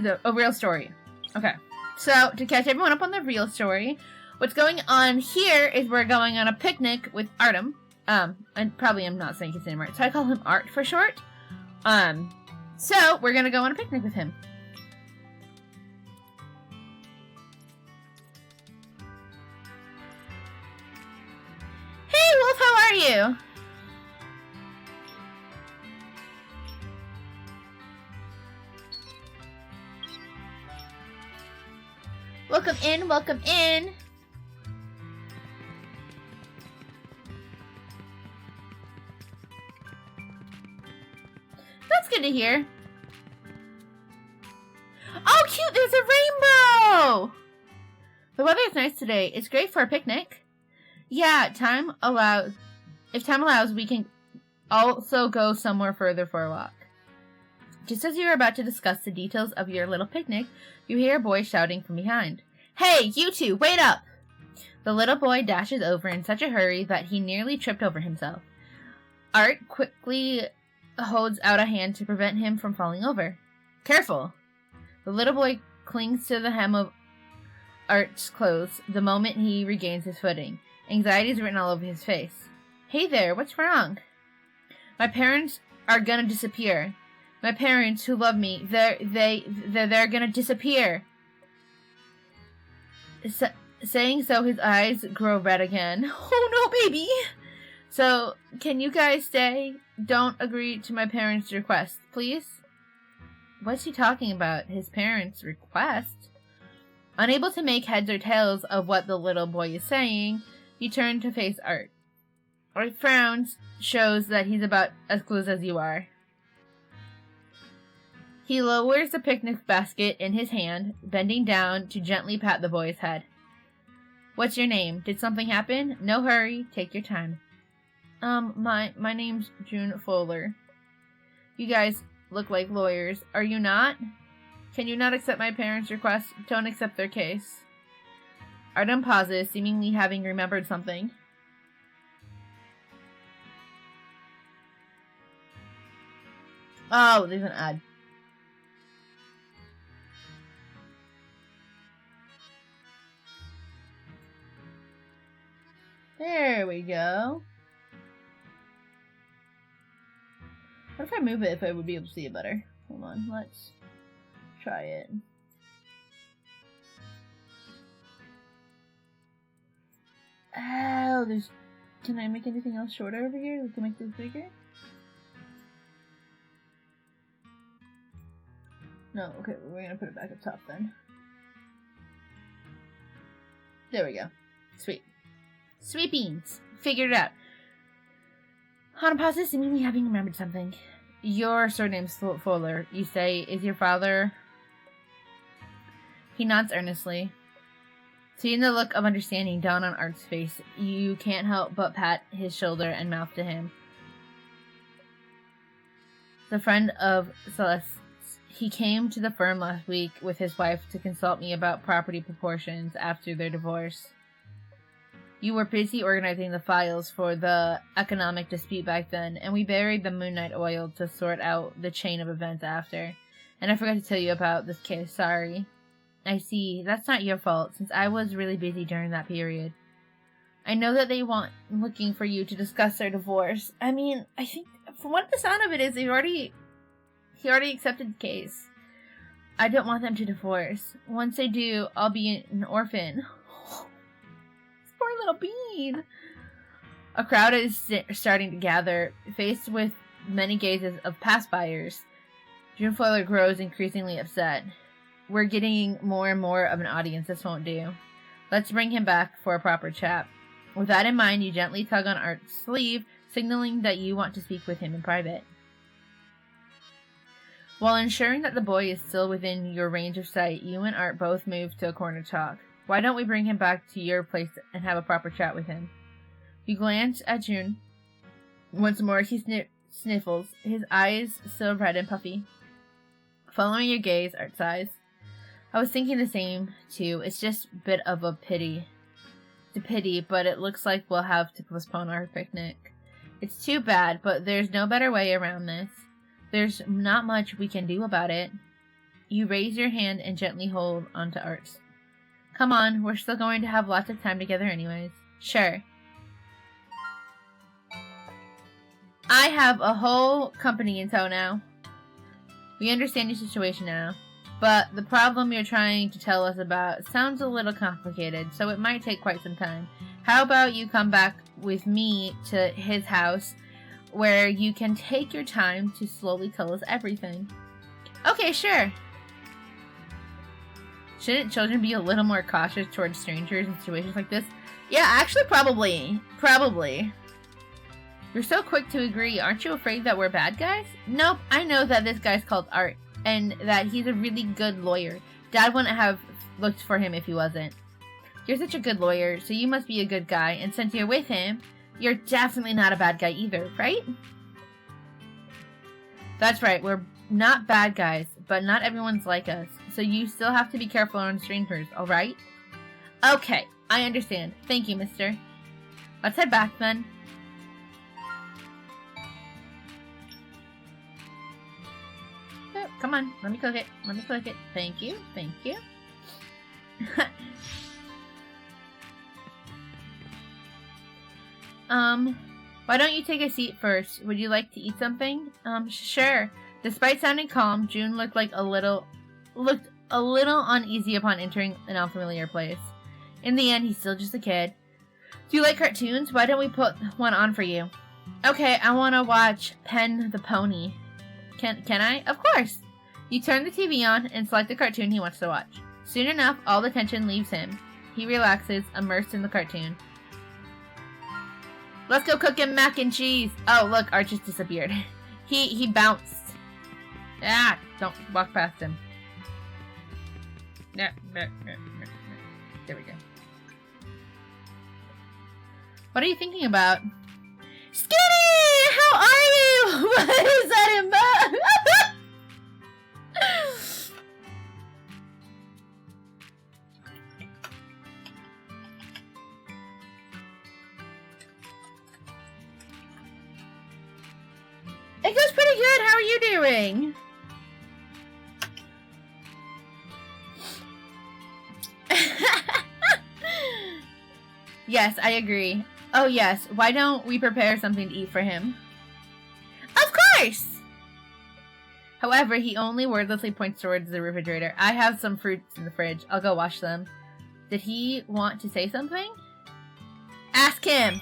do a real story. Okay. So, to catch everyone up on the real story, what's going on here is we're going on a picnic with Artem. And probably I'm not saying his name right, so I call him Art for short. So we're gonna go on a picnic with him. Hey, Wolf, how are you? Welcome in, welcome in. That's good to hear. Oh, cute, there's a rainbow! The weather is nice today. It's great for a picnic. Yeah, if time allows, we can also go somewhere further for a walk. Just as you are about to discuss the details of your little picnic, you hear a boy shouting from behind. Hey, you two, wait up! The little boy dashes over in such a hurry that he nearly tripped over himself. Art quickly holds out a hand to prevent him from falling over. Careful! The little boy clings to the hem of Art's clothes the moment he regains his footing. Anxiety is written all over his face. Hey there, what's wrong? My parents are gonna disappear. My parents who love me, they're gonna disappear. Saying so, his eyes grow red again. Oh no, baby! So, can you guys stay? Don't agree to my parents' request, please? What's he talking about? His parents' request? Unable to make heads or tails of what the little boy is saying, you turn to face Art. Art frowns, shows that he's about as clueless as you are. He lowers the picnic basket in his hand, bending down to gently pat the boy's head. What's your name? Did something happen? No hurry. Take your time. My name's June Fuller. You guys look like lawyers. Are you not? Can you not accept my parents' request? Don't accept their case. Artem pauses, seemingly having remembered something. Oh, there's an ad. There we go. What if I move it if I would be able to see it better? Hold on, let's try it. Oh, there's... Can I make anything else shorter over here? We can make this bigger? No, okay, we're gonna put it back up top then. There we go. Sweet. Sweet beans. Figured it out. On pauses, seemingly having remembered something. Your surname's Fuller, you say. Is your father... He nods earnestly. Seeing the look of understanding dawn on Art's face, you can't help but pat his shoulder and mouth to him. The friend of Celeste's. He came to the firm last week with his wife to consult me about property proportions after their divorce. You were busy organizing the files for the economic dispute back then, and we buried the Moonlight Oil to sort out the chain of events after. And I forgot to tell you about this case, sorry. I see, that's not your fault, since I was really busy during that period. I know that they want looking for you to discuss their divorce. I mean, I think, from what the sound of it is, he already accepted the case. I don't want them to divorce. Once they do, I'll be an orphan. Poor little bean. A crowd is starting to gather, faced with many gazes of past buyers. June Fuller grows increasingly upset. We're getting more and more of an audience. This won't do. Let's bring him back for a proper chat. With that in mind, you gently tug on Art's sleeve, signaling that you want to speak with him in private. While ensuring that the boy is still within your range of sight, you and Art both move to a corner to talk. Why don't we bring him back to your place and have a proper chat with him? You glance at June. Once more, he sniffles, his eyes still red and puffy. Following your gaze, Art sighs. I was thinking the same, too. It's just a bit of a pity. It's a pity, but it looks like we'll have to postpone our picnic. It's too bad, but there's no better way around this. There's not much we can do about it. You raise your hand and gently hold onto Art's. Come on, we're still going to have lots of time together anyways. Sure. I have a whole company in tow now. We understand your situation now, but the problem you're trying to tell us about sounds a little complicated, so it might take quite some time. How about you come back with me to his house, where you can take your time to slowly tell us everything? Okay, sure. Shouldn't children be a little more cautious towards strangers in situations like this? Yeah, actually, probably. Probably. You're so quick to agree. Aren't you afraid that we're bad guys? Nope, I know that this guy's called Art, and that he's a really good lawyer. Dad wouldn't have looked for him if he wasn't. You're such a good lawyer, so you must be a good guy, and since you're with him, you're definitely not a bad guy either, right? That's right, we're not bad guys, but not everyone's like us, so you still have to be careful around strangers, alright? Okay, I understand. Thank you, mister. Let's head back then. Oh, come on, let me click it. Let me click it. Thank you, thank you. Why don't you take a seat first? Would you like to eat something? Sure. Despite sounding calm, June looked a little uneasy upon entering an unfamiliar place. In the end, he's still just a kid. Do you like cartoons? Why don't we put one on for you? Okay, I want to watch Pen the Pony. Can I? Of course! You turn the TV on and select the cartoon he wants to watch. Soon enough, all the tension leaves him. He relaxes, immersed in the cartoon. Let's go cook him mac and cheese! Oh, look, Art just disappeared. He bounced. Ah! Don't walk past him. There we go. What are you thinking about? Skinny! How are you? What is that in that? It goes pretty good. How are you doing? Yes, I agree. Oh yes, why don't we prepare something to eat for him? Of course! However, he only wordlessly points towards the refrigerator. I have some fruits in the fridge. I'll go wash them. Did he want to say something? Ask him!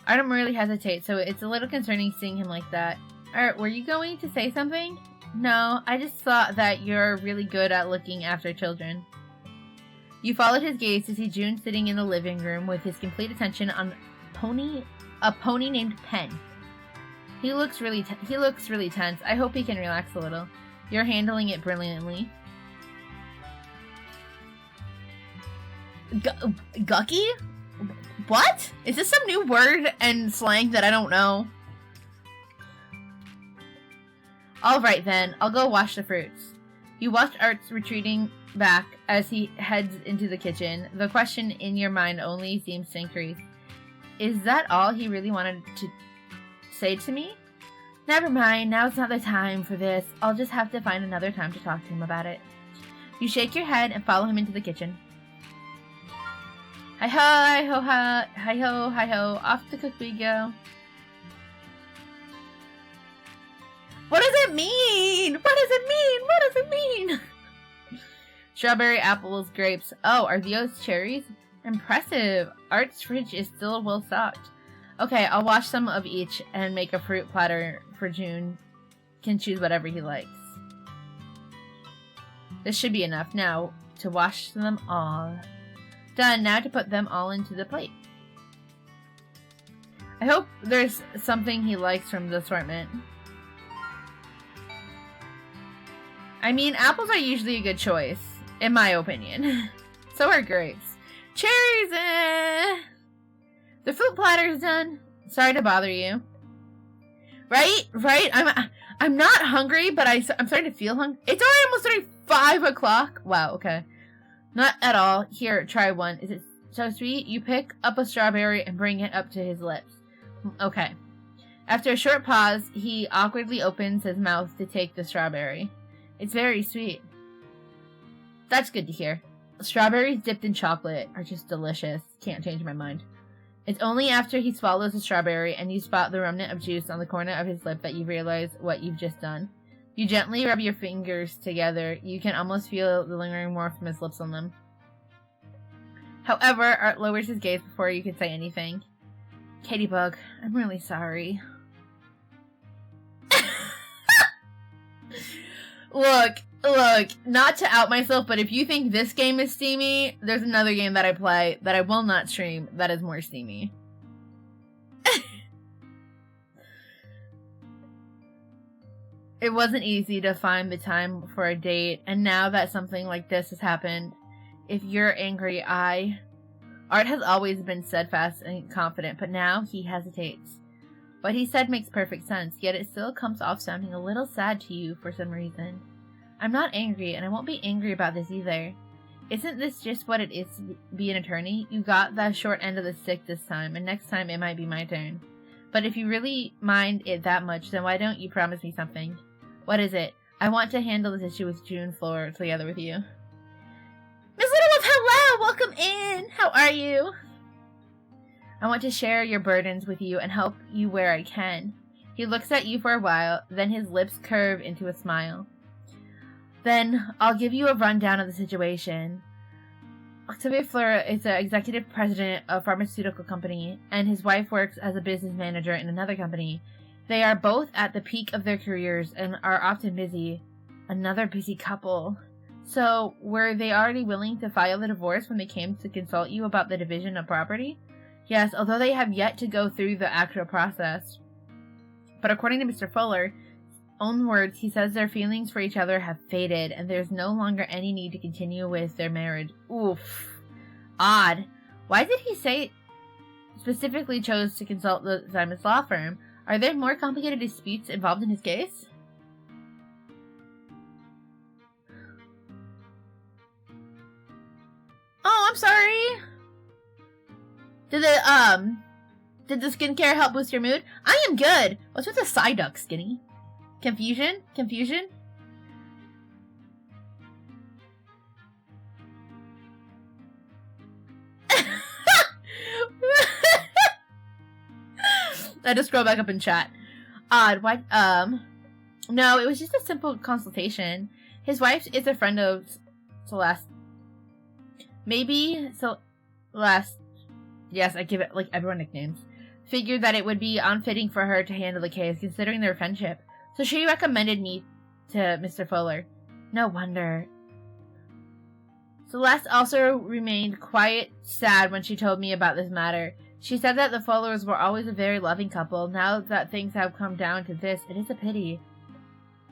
Artem really hesitates, so it's a little concerning seeing him like that. Art, were you going to say something? No, I just thought that you're really good at looking after children. You followed his gaze to see June sitting in the living room with his complete attention on a pony named Pen. He looks really tense. I hope he can relax a little. You're handling it brilliantly. Gucky? What? Is this some new word and slang that I don't know? Alright then, I'll go wash the fruits. You watch Art's retreating back as he heads into the kitchen. The question in your mind only seems to increase. Is that all he really wanted to say to me? Never mind, now's not the time for this. I'll just have to find another time to talk to him about it. You shake your head and follow him into the kitchen. Hi-ho, hi-ho, hi-ho, hi-ho, off to cook we go. What does it mean? What does it mean? What does it mean? Strawberry, apples, grapes. Oh, are those cherries? Impressive. Art's fridge is still well stocked. Okay, I'll wash some of each and make a fruit platter for June. Can choose whatever he likes. This should be enough. Now to wash them all. Done. Now to put them all into the plate. I hope there's something he likes from the assortment. I mean, apples are usually a good choice, in my opinion. So are grapes. Cherries, The fruit platter is done. Sorry to bother you. Right? I'm not hungry, but I'm starting to feel hungry. It's already almost 5 o'clock. Wow, okay. Not at all. Here, try one. Is it so sweet? You pick up a strawberry and bring it up to his lips. Okay. After a short pause, he awkwardly opens his mouth to take the strawberry. It's very sweet. That's good to hear. Strawberries dipped in chocolate are just delicious. Can't change my mind. It's only after he swallows a strawberry and you spot the remnant of juice on the corner of his lip that you realize what you've just done. You gently rub your fingers together. You can almost feel the lingering warmth from his lips on them. However, Art lowers his gaze before you can say anything. Katybug, I'm really sorry. Look, not to out myself, but if you think this game is steamy, there's another game that I play that I will not stream that is more steamy. It wasn't easy to find the time for a date, and now that something like this has happened, if you're angry, Art has always been steadfast and confident, but now he hesitates. What he said makes perfect sense, yet it still comes off sounding a little sad to you for some reason. I'm not angry, and I won't be angry about this either. Isn't this just what it is to be an attorney? You got the short end of the stick this time, and next time it might be my turn. But if you really mind it that much, then why don't you promise me something? What is it? I want to handle this issue with June Floor together with you. Miss Littlewolf, hello! Welcome in! How are you? I want to share your burdens with you and help you where I can. He looks at you for a while, then his lips curve into a smile. Then, I'll give you a rundown of the situation. Octavio Fleur is the executive president of a pharmaceutical company, and his wife works as a business manager in another company. They are both at the peak of their careers and are often busy. Another busy couple. So, were they already willing to file the divorce when they came to consult you about the division of property? Yes, although they have yet to go through the actual process. But according to Mr. Fuller's own words, he says their feelings for each other have faded, and there's no longer any need to continue with their marriage. Oof. Odd. Why did he say specifically chose to consult the Simon's law firm? Are there more complicated disputes involved in his case? Oh, I'm sorry. Did the skincare help boost your mood? I am good. What's with the side duck, Skinny? Confusion? I just scroll back up in chat. Odd. Why? No, it was just a simple consultation. His wife is a friend of Celeste. Maybe Celeste. Yes, I give it like everyone nicknames. Figured that it would be unfitting for her to handle the case, considering their friendship. So she recommended me to Mr. Fuller. No wonder. Celeste also remained quite sad when she told me about this matter. She said that the Fullers were always a very loving couple. Now that things have come down to this, it is a pity.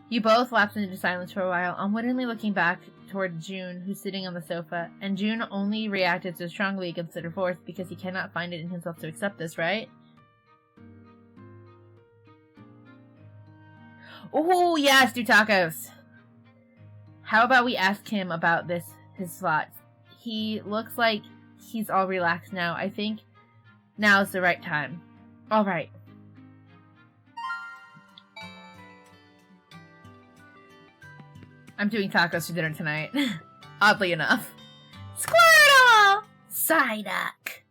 You both lapsed into silence for a while, unwittingly looking back toward June, who's sitting on the sofa. And June only reacted so strongly against the divorce because he cannot find it in himself to accept this, right? Oh, yes, do tacos. How about we ask him about his thoughts? He looks like he's all relaxed now. I think now's the right time. All right. I'm doing tacos for dinner tonight. Oddly enough. Squirtle! Psyduck!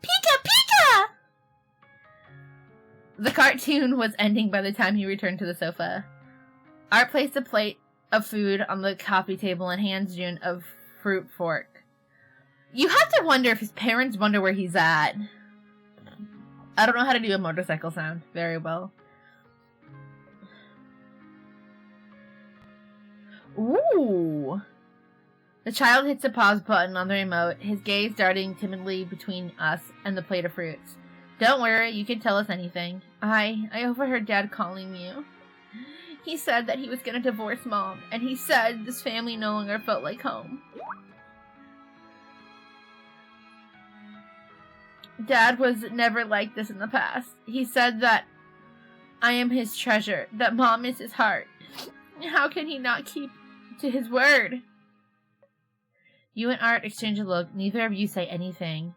Pika Pika! The cartoon was ending by the time he returned to the sofa. Art placed a plate of food on the coffee table and hands June a fruit fork. You have to wonder if his parents wonder where he's at. I don't know how to do a motorcycle sound very well. Ooh! The child hits a pause button on the remote, his gaze darting timidly between us and the plate of fruits. Don't worry, you can tell us anything. I overheard Dad calling you. He said that he was gonna divorce Mom, and he said this family no longer felt like home. Dad was never like this in the past. He said that I am his treasure, that Mom is his heart. How can he not keep to his word? You and Art exchange a look. Neither of you say anything.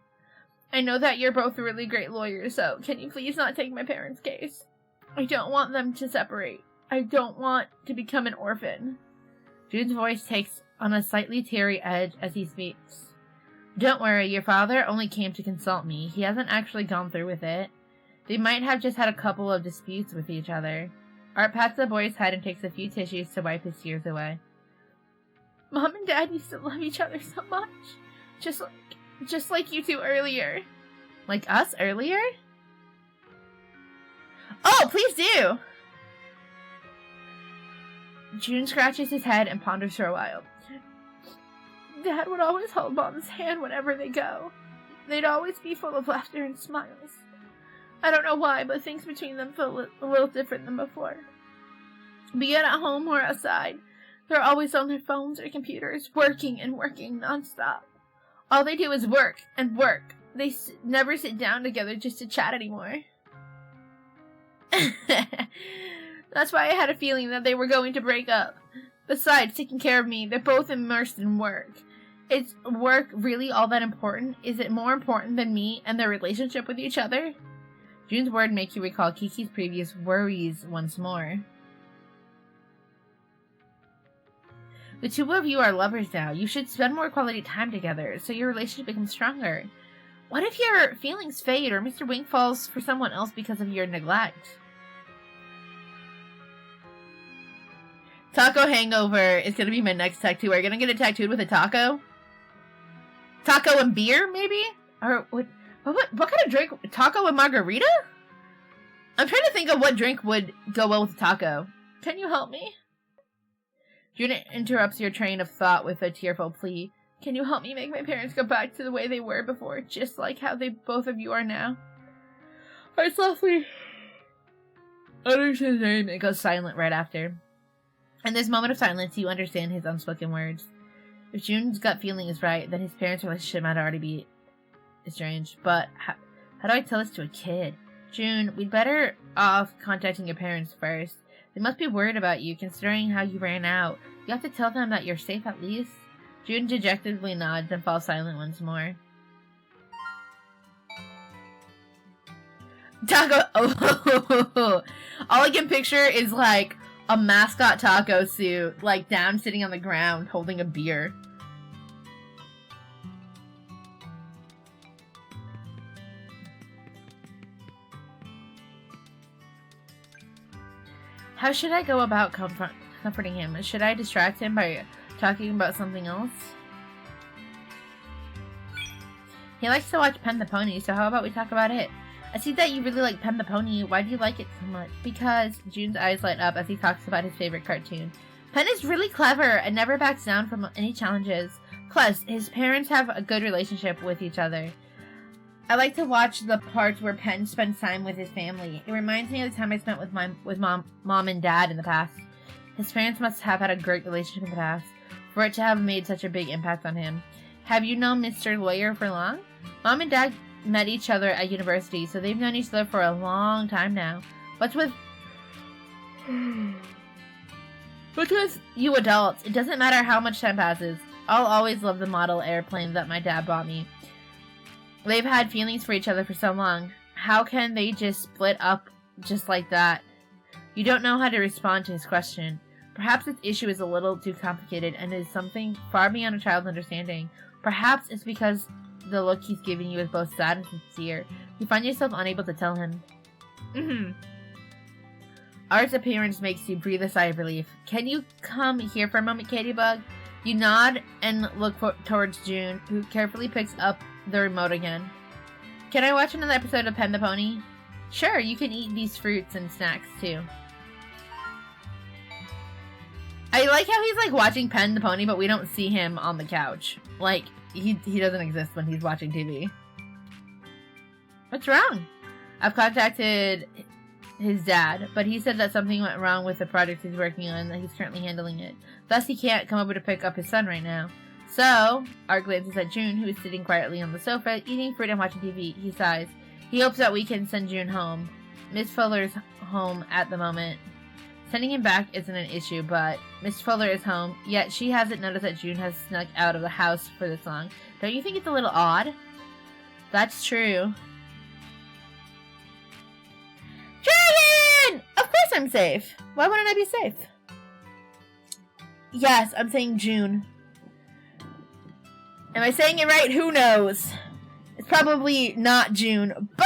I know that you're both really great lawyers, so can you please not take my parents' case? I don't want them to separate. I don't want to become an orphan. June's voice takes on a slightly teary edge as he speaks. Don't worry, your father only came to consult me. He hasn't actually gone through with it. They might have just had a couple of disputes with each other. Art pats the boy's head and takes a few tissues to wipe his tears away. Mom and Dad used to love each other so much. Just like you two earlier. Like us earlier? Oh, please do! June scratches his head and ponders for a while. Dad would always hold Mom's hand whenever they go. They'd always be full of laughter and smiles. I don't know why, but things between them feel a little different than before. Be it at home or outside, they're always on their phones or computers, working and working nonstop. All they do is work and work. They never sit down together just to chat anymore. That's why I had a feeling that they were going to break up. Besides taking care of me, they're both immersed in work. Is work really all that important? Is it more important than me and their relationship with each other? June's word makes you recall Kiki's previous worries once more. The two of you are lovers now. You should spend more quality time together so your relationship becomes stronger. What if your feelings fade or Mr. Wink falls for someone else because of your neglect? Taco hangover is going to be my next tattoo. Are you going to get it tattooed with a taco? Taco and beer, maybe? Or what kind of drink? Taco and margarita? I'm trying to think of what drink would go well with a taco. Can you help me? June interrupts your train of thought with a tearful plea. Can you help me make my parents go back to the way they were before, just like how they both of you are now? I softly utters his name and goes silent right after. In this moment of silence, you understand his unspoken words. If June's gut feeling is right, then his parents' relationship might already be estranged. But how do I tell this to a kid? June, we'd better off contacting your parents first. They must be worried about you, considering how you ran out. You have to tell them that you're safe at least. June dejectedly nods and falls silent once more. Taco. Oh, all I can picture is like a mascot taco suit, like down sitting on the ground holding a beer. How should I go about comforting him? Should I distract him by talking about something else? He likes to watch Pen the Pony, so how about we talk about it? I see that you really like Pen the Pony. Why do you like it so much? Because June's eyes light up as he talks about his favorite cartoon. Pen is really clever and never backs down from any challenges. Plus, his parents have a good relationship with each other. I like to watch the parts where Pen spends time with his family. It reminds me of the time I spent with mom and dad in the past. His parents must have had a great relationship in the past for it to have made such a big impact on him. Have you known Mr. Lawyer for long? Mom and Dad met each other at university, so they've known each other for a long time now. What's with you adults? It doesn't matter how much time passes. I'll always love the model airplane that my dad bought me. They've had feelings for each other for so long. How can they just split up just like that? You don't know how to respond to his question. Perhaps this issue is a little too complicated and is something far beyond a child's understanding. Perhaps it's because the look he's giving you is both sad and sincere. You find yourself unable to tell him. Art's appearance makes you breathe a sigh of relief. Can you come here for a moment, Katybug? You nod and look towards June, who carefully picks up the remote again. Can I watch another episode of Pen the Pony? Sure, you can eat these fruits and snacks too. I like how he's like watching Pen the Pony, but we don't see him on the couch. Like, he doesn't exist when he's watching TV. What's wrong? I've contacted his dad, but he said that something went wrong with the project he's working on and that he's currently handling it. Thus, he can't come over to pick up his son right now. So, Art glances at June, who is sitting quietly on the sofa, eating fruit and watching TV. He sighs. He hopes that we can send June home. Miss Fuller's home at the moment. Sending him back isn't an issue, but Miss Fuller is home, yet she hasn't noticed that June has snuck out of the house for this long. Don't you think it's a little odd? That's true. Dragon! Of course I'm safe. Why wouldn't I be safe? Yes, I'm saying June. Am I saying it right? Who knows? It's probably not June, but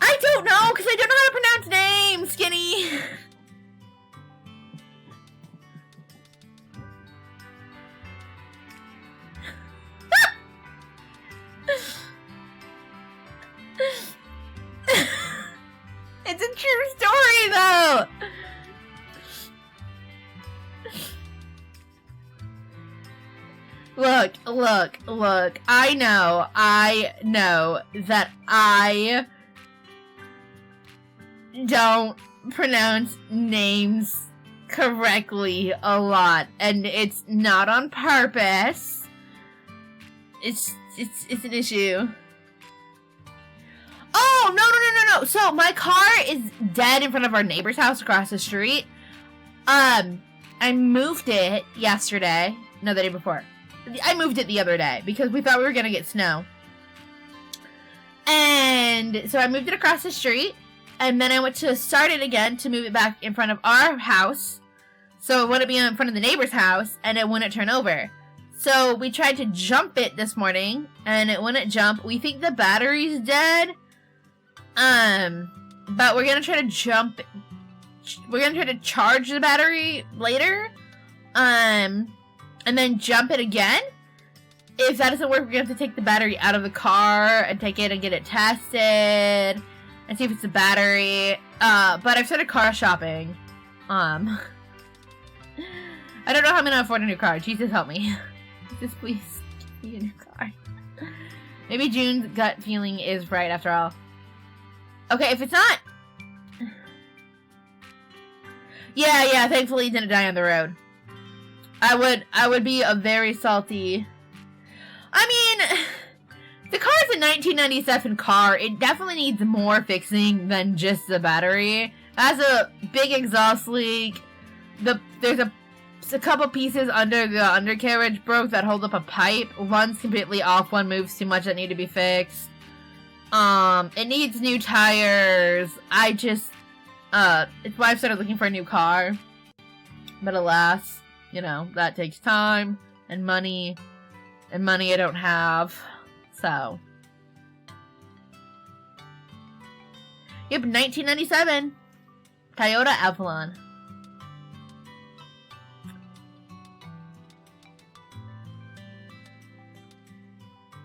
I don't know because I don't know how to pronounce names, Skinny. It's a true story, though. Look. I know that I don't pronounce names correctly a lot, and it's not on purpose. It's an issue. Oh, no. So my car is dead in front of our neighbor's house across the street. I moved it yesterday. No, the day before. I moved it the other day because we thought we were going to get snow. And so I moved it across the street. And then I went to start it again to move it back in front of our house. So it wouldn't be in front of the neighbor's house and it wouldn't turn over. So we tried to jump it this morning and it wouldn't jump. We think the battery's dead. But we're gonna try to jump. We're gonna try to charge the battery later. And then jump it again. If that doesn't work, we're gonna have to take the battery out of the car and take it and get it tested and see if it's the battery. But I've started car shopping. I don't know how I'm gonna afford a new car. Jesus help me. Jesus, please give me a new car. Maybe June's gut feeling is right after all. Okay, if it's not... Yeah, thankfully it didn't die on the road. I would be a very salty... I mean, the car's a 1997 car. It definitely needs more fixing than just the battery. It has a big exhaust leak. There's a couple pieces under the undercarriage broke that hold up a pipe. One's completely off, one moves too much that need to be fixed. It needs new tires. It's why I've started looking for a new car. But alas, that takes time and money I don't have. So. Yep, 1997. Toyota Avalon.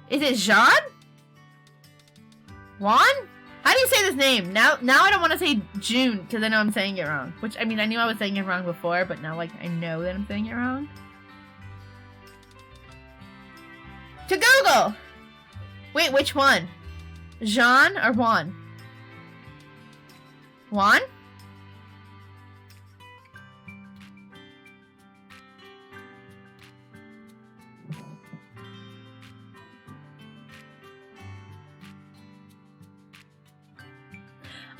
Is it Jean? Juan? How do you say this name? Now I don't want to say June, because I know I'm saying it wrong. Which, I mean, I knew I was saying it wrong before, but now, I know that I'm saying it wrong. To Google! Wait, which one? Jean or Juan? Juan?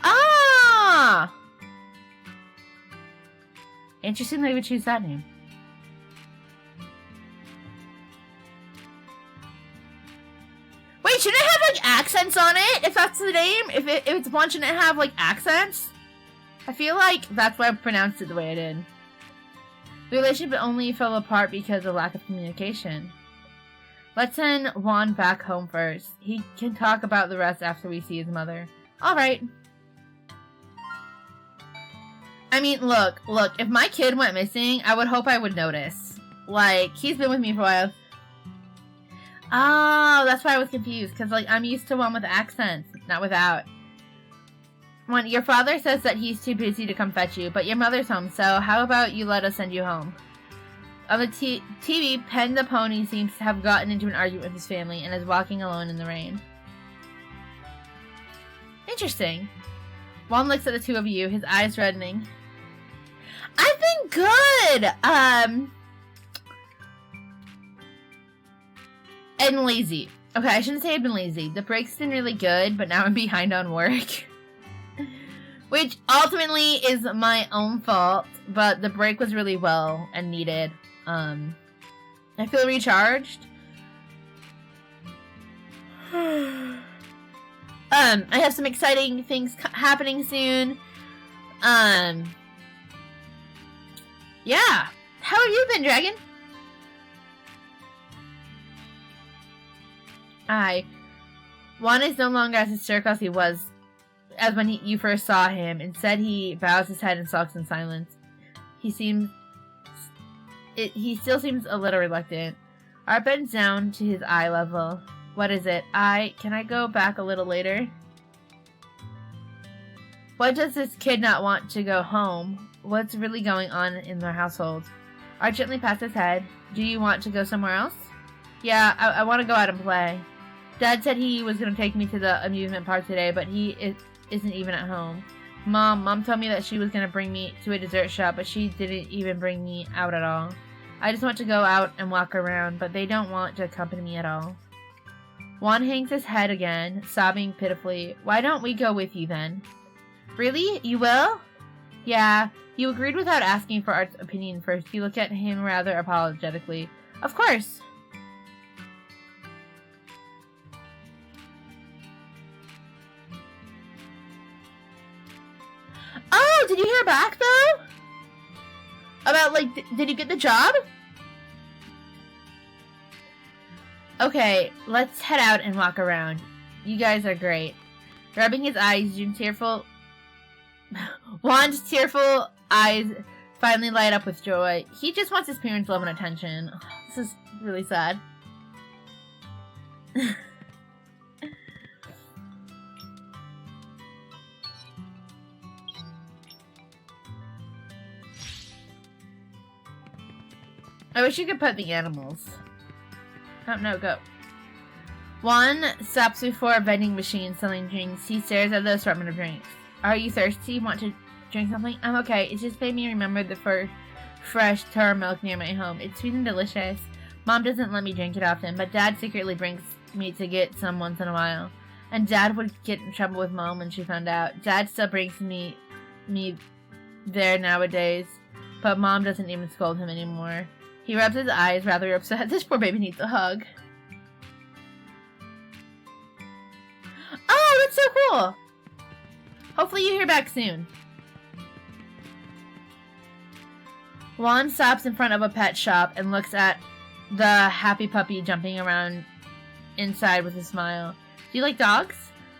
Ah! Interesting they would choose that name. Wait, shouldn't it have, accents on it? If that's the name? If it's one, shouldn't it have, accents? I feel like that's why I pronounced it the way I did. The relationship only fell apart because of lack of communication. Let's send Juan back home first. He can talk about the rest after we see his mother. Alright. I mean, look, if my kid went missing, I would hope I would notice. He's been with me for a while. Oh, that's why I was confused, because, I'm used to one with accents, not without. One, your father says that he's too busy to come fetch you, but your mother's home, so how about you let us send you home? On the TV, Pen the pony seems to have gotten into an argument with his family and is walking alone in the rain. Interesting. Juan looks at the two of you, his eyes reddening. I've been good! And lazy. Okay, I shouldn't say I've been lazy. The break's been really good, but now I'm behind on work. Which ultimately is my own fault, but the break was really well and needed. I feel recharged. I have some exciting things happening soon. Yeah. How have you been, Dragon? Juan is no longer as hysterical as he was as when you first saw him. Instead, he bows his head and sulks in silence. He still seems a little reluctant. Art bends down to his eye level. What is it? Can I go back a little later? Why does this kid not want to go home? What's really going on in their household? Art gently pats his head. Do you want to go somewhere else? Yeah, I want to go out and play. Dad said he was going to take me to the amusement park today, but he isn't even at home. Mom told me that she was going to bring me to a dessert shop, but she didn't even bring me out at all. I just want to go out and walk around, but they don't want to accompany me at all. Juan hangs his head again, sobbing pitifully. Why don't we go with you then? Really? You will? Yeah. You agreed without asking for Art's opinion first. You look at him rather apologetically. Of course. Oh, did you hear back, though? About, like, did you get the job? Okay, let's head out and walk around. You guys are great. Rubbing his eyes, Juan's tearful eyes finally light up with joy. He just wants his parents' love and attention. This is really sad. I wish you could pet the animals. Oh, no, go. Juan stops before a vending machine selling drinks. He stares at the assortment of drinks. Are you thirsty? Want to drink something? I'm okay. It just made me remember the fresh taro milk near my home. It's sweet and delicious. Mom doesn't let me drink it often, but Dad secretly brings me to get some once in a while. And Dad would get in trouble with Mom when she found out. Dad still brings me there nowadays, but Mom doesn't even scold him anymore. He rubs his eyes, rather upset. This poor baby needs a hug. Oh, that's so cool! Hopefully you hear back soon. Juan stops in front of a pet shop and looks at the happy puppy jumping around inside with a smile. Do you like dogs?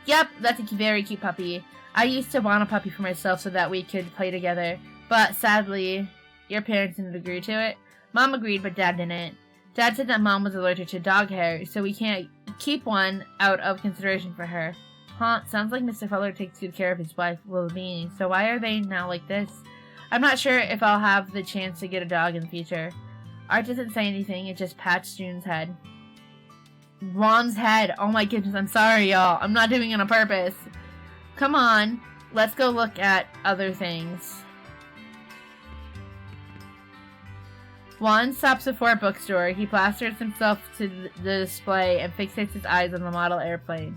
Yep, that's a very cute puppy. I used to want a puppy for myself so that we could play together, but sadly, your parents didn't agree to it. Mom agreed, but Dad didn't. Dad said that Mom was allergic to dog hair, so we can't keep one out of consideration for her. Huh, sounds like Mr. Fuller takes good care of his wife's well-being, so why are they now like this? I'm not sure if I'll have the chance to get a dog in the future. Art doesn't say anything, it just pats June's head. Juan's head! Oh my goodness, I'm sorry, y'all. I'm not doing it on purpose. Come on, let's go look at other things. Juan stops before a bookstore. He plasters himself to the display and fixates his eyes on the model airplane.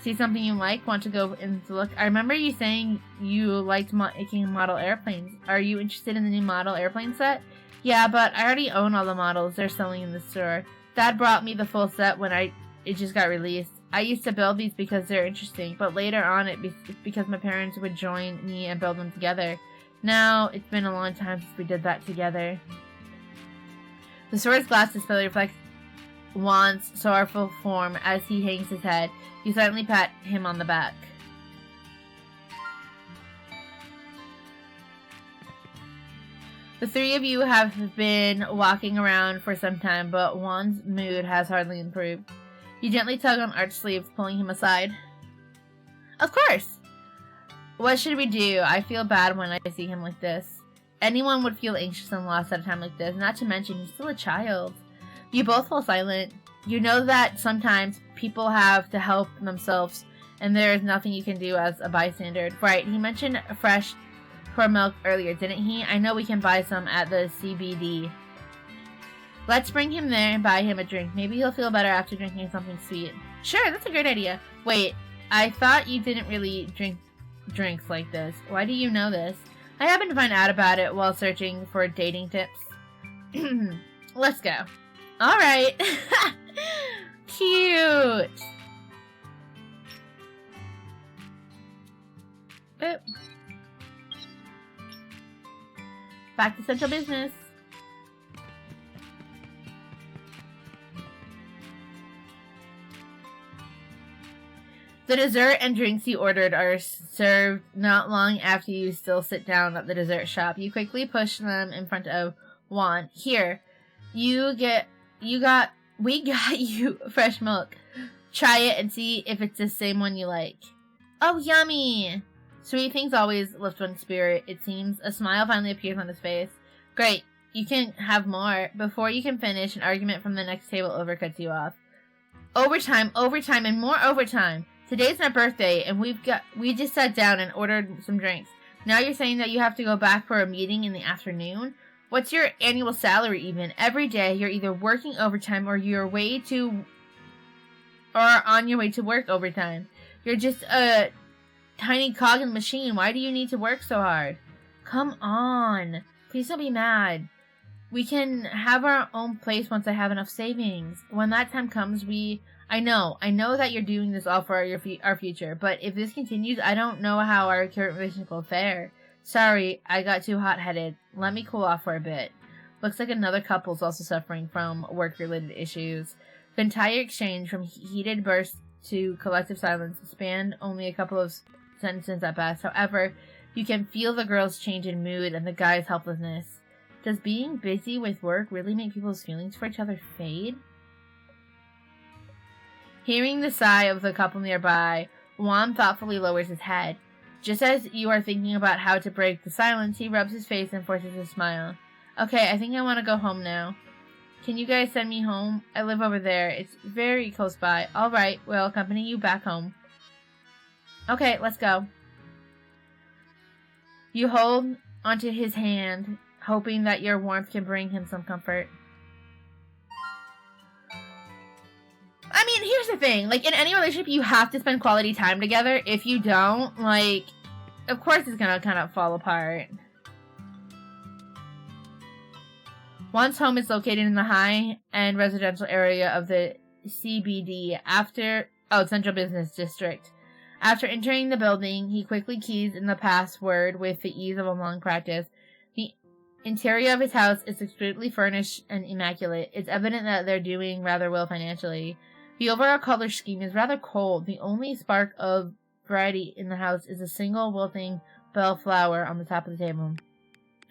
See something you like? Want to go in to look? I remember you saying you liked making model airplanes. Are you interested in the new model airplane set? Yeah, but I already own all the models they're selling in the store. Dad brought me the full set when it just got released. I used to build these because they're interesting, but later on it's because my parents would join me and build them together. Now, it's been a long time since we did that together. The store's glass display reflects Juan's sorrowful form as he hangs his head. You silently pat him on the back. The three of you have been walking around for some time, but Juan's mood has hardly improved. You gently tug on Art's sleeve, pulling him aside. Of course! What should we do? I feel bad when I see him like this. Anyone would feel anxious and lost at a time like this, not to mention he's still a child. You both fall silent. You know that sometimes people have to help themselves, and there is nothing you can do as a bystander. Right, he mentioned fresh pearl milk earlier, didn't he? I know we can buy some at the CBD. Let's bring him there and buy him a drink. Maybe he'll feel better after drinking something sweet. Sure, that's a great idea. Wait, I thought you didn't really drink drinks like this. Why do you know this? I happened to find out about it while searching for dating tips. Let's go. Alright. Cute. Boop. Back to central business. The dessert and drinks you ordered are served not long after you still sit down at the dessert shop. You quickly push them in front of Juan. Here, we got you fresh milk. Try it and see if it's the same one you like. Oh, yummy! Sweet things always lift one's spirit, it seems. A smile finally appears on his face. Great, you can have more. Before you can finish, an argument from the next table over cuts you off. Overtime, and more overtime. Today's my birthday, and we just sat down and ordered some drinks. Now you're saying that you have to go back for a meeting in the afternoon? What's your annual salary even? Every day you're either working overtime or on your way to work overtime. You're just a tiny cog in the machine. Why do you need to work so hard? Come on. Please don't be mad. We can have our own place once I have enough savings. When that time comes, I know that you're doing this all for our future, but if this continues, I don't know how our current relationship will fare. Sorry, I got too hot-headed. Let me cool off for a bit. Looks like another couple's also suffering from work-related issues. The entire exchange, from heated bursts to collective silence, spanned only a couple of sentences at best. However, you can feel the girl's change in mood and the guy's helplessness. Does being busy with work really make people's feelings for each other fade? Hearing the sigh of the couple nearby, Juan thoughtfully lowers his head. Just as you are thinking about how to break the silence, he rubs his face and forces a smile. Okay, I think I want to go home now. Can you guys send me home? I live over there. It's very close by. Alright, we'll accompany you back home. Okay, let's go. You hold onto his hand, hoping that your warmth can bring him some comfort. I mean, here's the thing. Like, in any relationship, you have to spend quality time together. If you don't, like, of course it's gonna kind of fall apart. Juan's home is located in the high-end residential area of the CBD Central Business District. After entering the building, he quickly keys in the password with the ease of a long practice. The interior of his house is exquisitely furnished and immaculate. It's evident that they're doing rather well financially. The overall color scheme is rather cold. The only spark of variety in the house is a single wilting bellflower on the top of the table.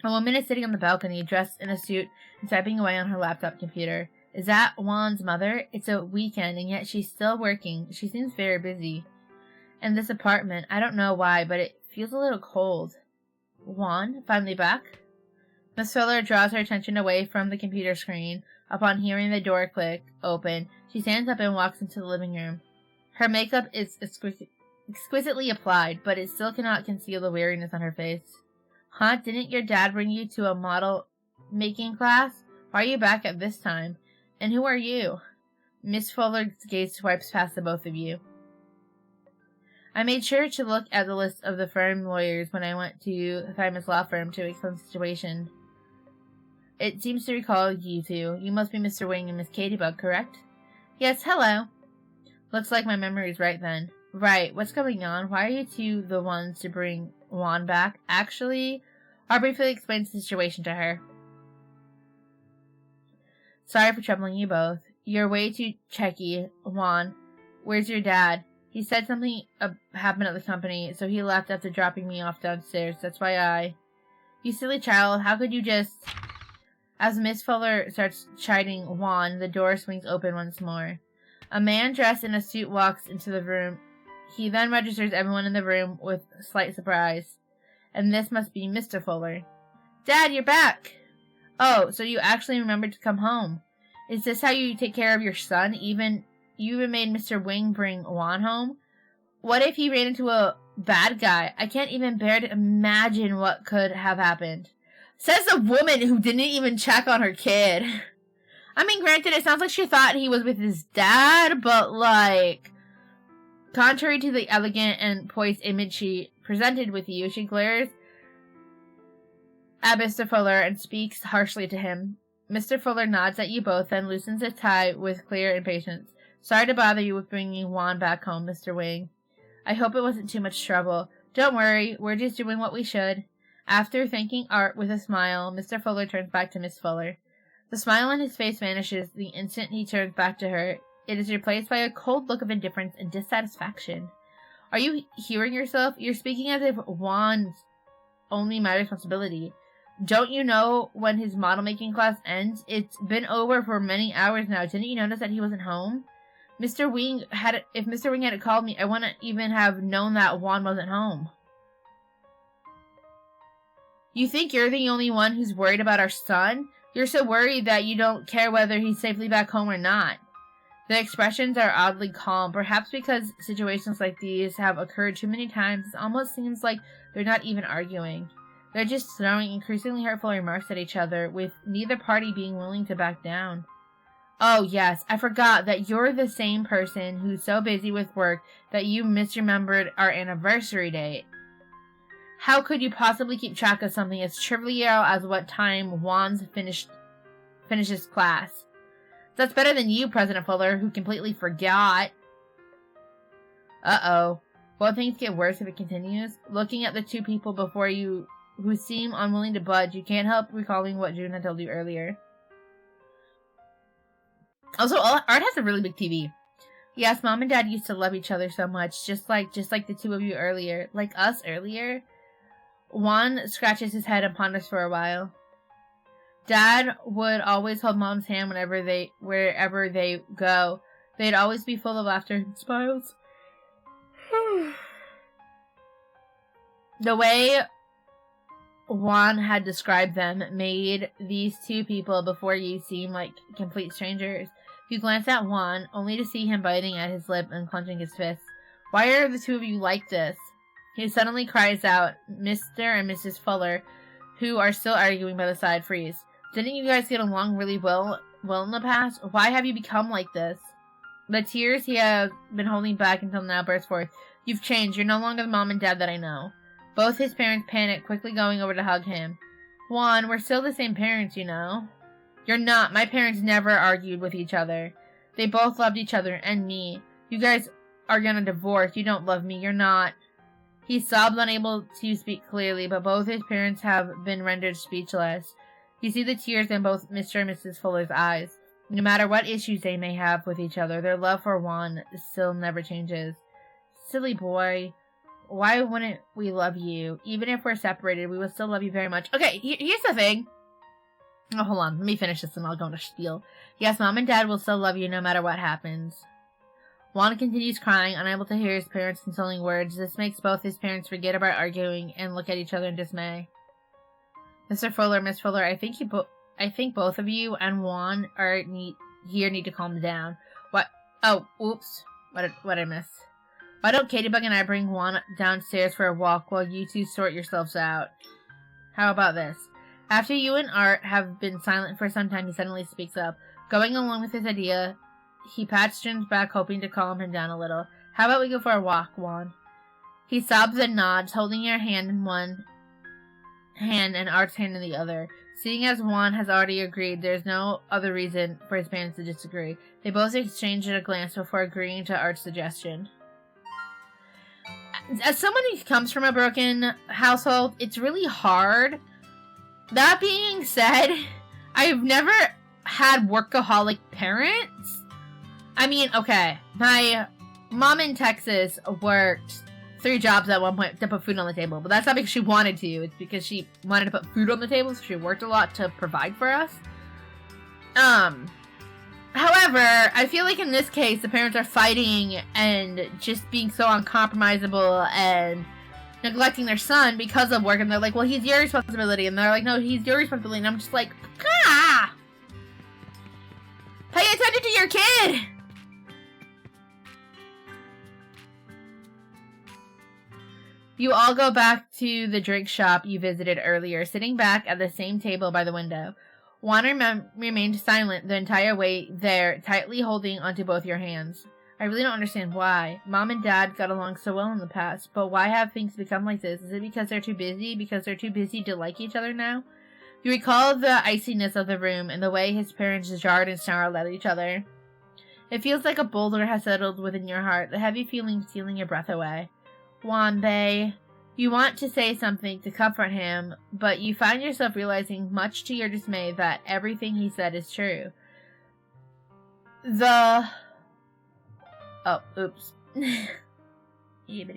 A woman is sitting on the balcony, dressed in a suit and typing away on her laptop computer. Is that Juan's mother? It's a weekend, and yet she's still working. She seems very busy. And this apartment, I don't know why, but it feels a little cold. Juan, finally back? Miss Fuller draws her attention away from the computer screen. Upon hearing the door click open, she stands up and walks into the living room. Her makeup is exquisitely applied, but it still cannot conceal the weariness on her face. Huh? Didn't your dad bring you to a model-making class? Why are you back at this time? And who are you? Miss Fuller's gaze swipes past the both of you. I made sure to look at the list of the firm lawyers when I went to Themis law firm to explain the situation. It seems to recall you two. You must be Mr. Wing and Miss Katybug, correct? Yes, hello. Looks like my memory's right then. Right, what's going on? Why are you two the ones to bring Juan back? Actually, I'll briefly explain the situation to her. Sorry for troubling you both. You're way too checky, Juan. Where's your dad? He said something happened at the company, so he left after dropping me off downstairs. That's why You silly child, how could you just... As Miss Fuller starts chiding Juan, the door swings open once more. A man dressed in a suit walks into the room. He then registers everyone in the room with slight surprise. And this must be Mr. Fuller. Dad, you're back! Oh, so you actually remembered to come home. Is this how you take care of your son? You even made Mr. Wing bring Juan home? What if he ran into a bad guy? I can't even bear to imagine what could have happened. Says the woman who didn't even check on her kid. I mean, granted, it sounds like she thought he was with his dad, but, like, contrary to the elegant and poised image she presented with you, she glares at Mr. Fuller and speaks harshly to him. Mr. Fuller nods at you both, then loosens his tie with clear impatience. Sorry to bother you with bringing Juan back home, Mr. Wing. I hope it wasn't too much trouble. Don't worry, we're just doing what we should. After thanking Art with a smile, Mr. Fuller turns back to Miss Fuller. The smile on his face vanishes the instant he turns back to her. It is replaced by a cold look of indifference and dissatisfaction. Are you hearing yourself? You're speaking as if Juan's only my responsibility. Don't you know when his model-making class ends? It's been over for many hours now. Didn't you notice that he wasn't home? If Mr. Wing had called me, I wouldn't even have known that Juan wasn't home. You think you're the only one who's worried about our son? You're so worried that you don't care whether he's safely back home or not. The expressions are oddly calm, perhaps because situations like these have occurred too many times. It almost seems like they're not even arguing. They're just throwing increasingly hurtful remarks at each other, with neither party being willing to back down. Oh, yes, I forgot that you're the same person who's so busy with work that you misremembered our anniversary date. How could you possibly keep track of something as trivial as what time Juan finishes class? That's better than you, President Fuller, who completely forgot. Uh-oh. Will things get worse if it continues? Looking at the two people before you who seem unwilling to budge, you can't help recalling what June had told you earlier. Also, Art has a really big TV. Yes, Mom and Dad used to love each other so much, just like the two of you earlier. Like us earlier. Juan scratches his head and ponders for a while. Dad would always hold Mom's hand wherever they go. They'd always be full of laughter and smiles. The way Juan had described them made these two people before you seem like complete strangers. You glance at Juan, only to see him biting at his lip and clenching his fists. Why are the two of you like this? He suddenly cries out. Mr. and Mrs. Fuller, who are still arguing by the side, freeze. Didn't you guys get along really well in the past? Why have you become like this? The tears he has been holding back until now burst forth. You've changed. You're no longer the Mom and Dad that I know. Both his parents panic, quickly going over to hug him. Juan, we're still the same parents, you know. You're not. My parents never argued with each other. They both loved each other and me. You guys are gonna divorce. You don't love me. You're not. He sobbed, unable to speak clearly, but both his parents have been rendered speechless. You see the tears in both Mr. and Mrs. Fuller's eyes. No matter what issues they may have with each other, their love for Juan still never changes. Silly boy. Why wouldn't we love you? Even if we're separated, we will still love you very much. Okay, here's the thing. Oh, hold on. Let me finish this and I'll go into spiel. Yes, Mom and Dad will still love you no matter what happens. Juan continues crying, unable to hear his parents' consoling words. This makes both his parents forget about arguing and look at each other in dismay. Mr. Fuller, Miss Fuller, I think both of you and Juan need to calm down. What? Oh, oops. What did I miss? Why don't Katybug and I bring Juan downstairs for a walk while you two sort yourselves out? How about this? After you and Art have been silent for some time, he suddenly speaks up. Going along with his idea, he pats Jun's back, hoping to calm him down a little. How about we go for a walk, Juan? He sobs and nods, holding your hand in one hand and Art's hand in the other. Seeing as Juan has already agreed, there's no other reason for his parents to disagree. They both exchange a glance before agreeing to Art's suggestion. As someone who comes from a broken household, it's really hard. That being said, I've never had workaholic parents. I mean, okay, my mom in Texas worked 3 jobs at one point to put food on the table, but that's not because she wanted to. It's because she wanted to put food on the table, so she worked a lot to provide for us. However, I feel like in this case, the parents are fighting and just being so uncompromisable and neglecting their son because of work, and they're like, well, he's your responsibility, and they're like, no, he's your responsibility, and I'm just like, pay attention to your kid! You all go back to the drink shop you visited earlier, sitting back at the same table by the window. Juan remained silent the entire way there, tightly holding onto both your hands. I really don't understand why. Mom and Dad got along so well in the past, but why have things become like this? Is it because they're too busy? Because they're too busy to like each other now? You recall the iciness of the room and the way his parents jarred and snarled at each other. It feels like a boulder has settled within your heart, the heavy feeling stealing your breath away. Juan, You want to say something to comfort him, but you find yourself realizing, much to your dismay, that everything he said is true. Oh, oops. Can I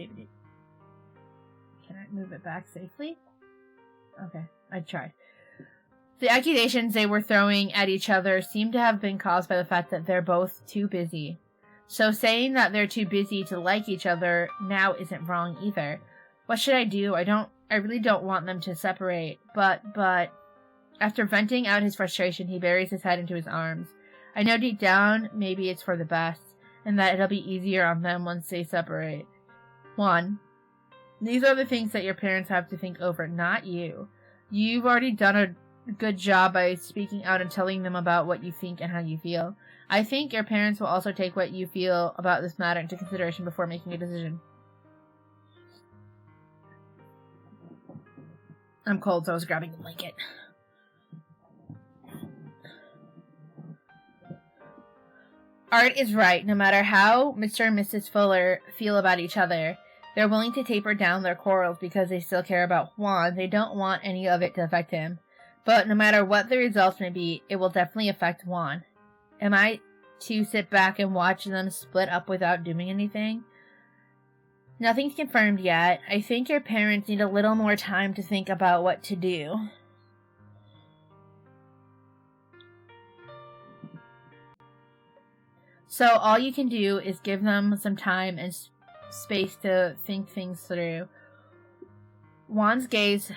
move it back safely? Okay, I tried. The accusations they were throwing at each other seem to have been caused by the fact that they're both too busy. So saying that they're too busy to like each other now isn't wrong either. What should I do? I really don't want them to separate, but after venting out his frustration, he buries his head into his arms. I know deep down, maybe it's for the best, and that it'll be easier on them once they separate. 1. These are the things that your parents have to think over, not you. You've already done a good job by speaking out and telling them about what you think and how you feel. I think your parents will also take what you feel about this matter into consideration before making a decision. I'm cold, so I was grabbing a blanket. Art is right. No matter how Mr. and Mrs. Fuller feel about each other, they're willing to taper down their quarrels because they still care about Juan. They don't want any of it to affect him. But no matter what the results may be, it will definitely affect Juan. Am I to sit back and watch them split up without doing anything? Nothing's confirmed yet. I think your parents need a little more time to think about what to do. So all you can do is give them some time and space to think things through. Juan's gaze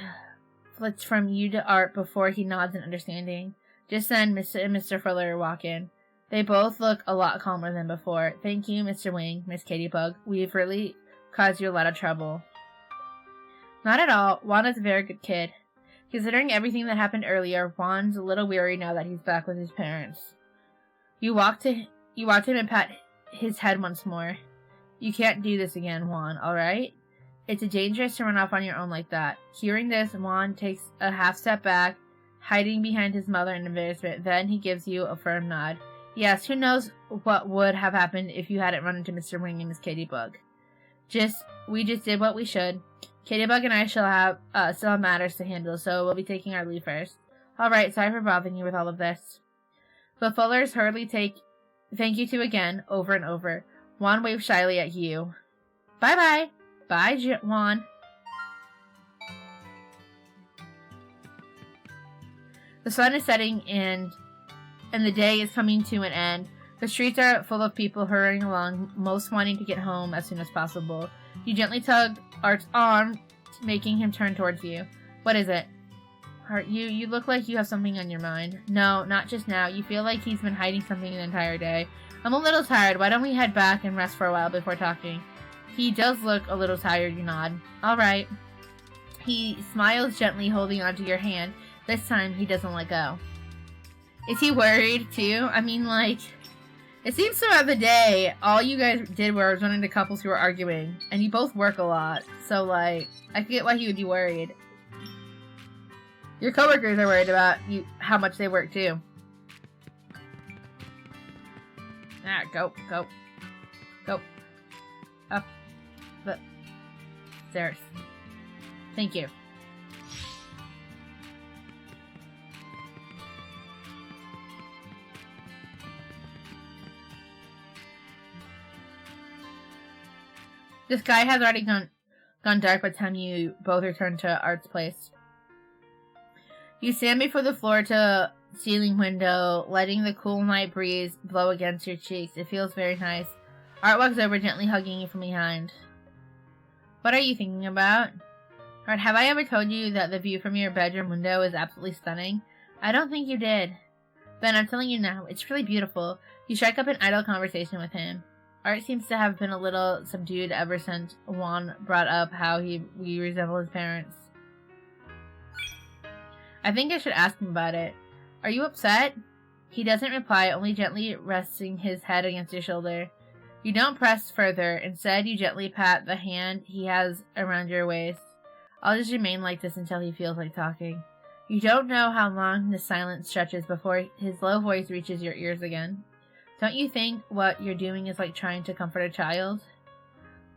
flits from you to Art before he nods in understanding. Just then, Mr. and Mr. Fuller walk in. They both look a lot calmer than before. Thank you, Mr. Wing, Miss Katybug. We've really caused you a lot of trouble. Not at all. Juan is a very good kid. Considering everything that happened earlier, Juan's a little weary now that he's back with his parents. You walk to him and pat his head once more. You can't do this again, Juan, alright? It's dangerous to run off on your own like that. Hearing this, Juan takes a half step back, hiding behind his mother in embarrassment. Then he gives you a firm nod. Yes, who knows what would have happened if you hadn't run into Mr. Wing and Miss Katybug. We just did what we should. Katybug and I still have matters to handle, so we'll be taking our leave first. Alright, sorry for bothering you with all of this. The Fullers hurriedly thank you to again, over and over. Juan waves shyly at you. Bye-bye. Bye, Juan. The sun is setting and the day is coming to an end. The streets are full of people hurrying along, most wanting to get home as soon as possible. You gently tug Art's arm, making him turn towards you. What is it? Art, you look like you have something on your mind. No, not just now. You feel like he's been hiding something the entire day. I'm a little tired. Why don't we head back and rest for a while before talking? He does look a little tired, you nod. All right. He smiles gently, holding onto your hand. This time, he doesn't let go. Is he worried, too? I mean, like, it seems throughout the day, all you guys did was run into couples who were arguing, and you both work a lot, so, like, I get why he would be worried. Your coworkers are worried about you, how much they work, too. Go. Up the stairs. Thank you. The sky has already gone dark by the time you both return to Art's place. You stand before the floor-to-ceiling window, letting the cool night breeze blow against your cheeks. It feels very nice. Art walks over, gently hugging you from behind. What are you thinking about? Art, have I ever told you that the view from your bedroom window is absolutely stunning? I don't think you did. Then I'm telling you now, it's really beautiful. You strike up an idle conversation with him. Art seems to have been a little subdued ever since Juan brought up how we resemble his parents. I think I should ask him about it. Are you upset? He doesn't reply, only gently resting his head against your shoulder. You don't press further. Instead, you gently pat the hand he has around your waist. I'll just remain like this until he feels like talking. You don't know how long the silence stretches before his low voice reaches your ears again. Don't you think what you're doing is like trying to comfort a child?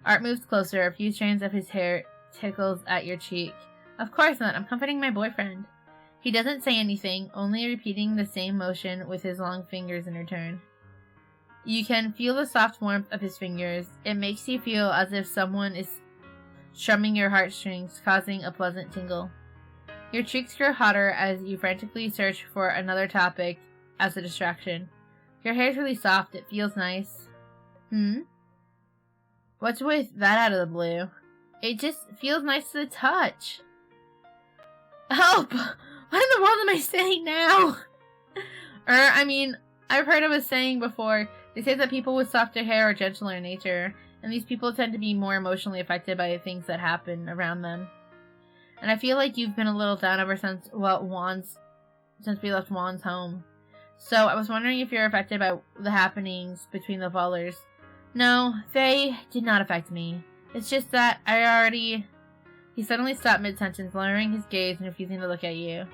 Art moves closer. A few strands of his hair tickles at your cheek. Of course not. I'm comforting my boyfriend. He doesn't say anything, only repeating the same motion with his long fingers in return. You can feel the soft warmth of his fingers. It makes you feel as if someone is strumming your heartstrings, causing a pleasant tingle. Your cheeks grow hotter as you frantically search for another topic as a distraction. Your hair's really soft. It feels nice. What's with that out of the blue? It just feels nice to the touch. Help! What in the world am I saying now? I've heard of a saying before. They say that people with softer hair are gentler in nature, and these people tend to be more emotionally affected by the things that happen around them. And I feel like you've been a little down ever since, since we left Juan's home. So I was wondering if you're affected by the happenings between the Vollers. No, they did not affect me. It's just that He suddenly stopped mid-sentence, lowering his gaze and refusing to look at you.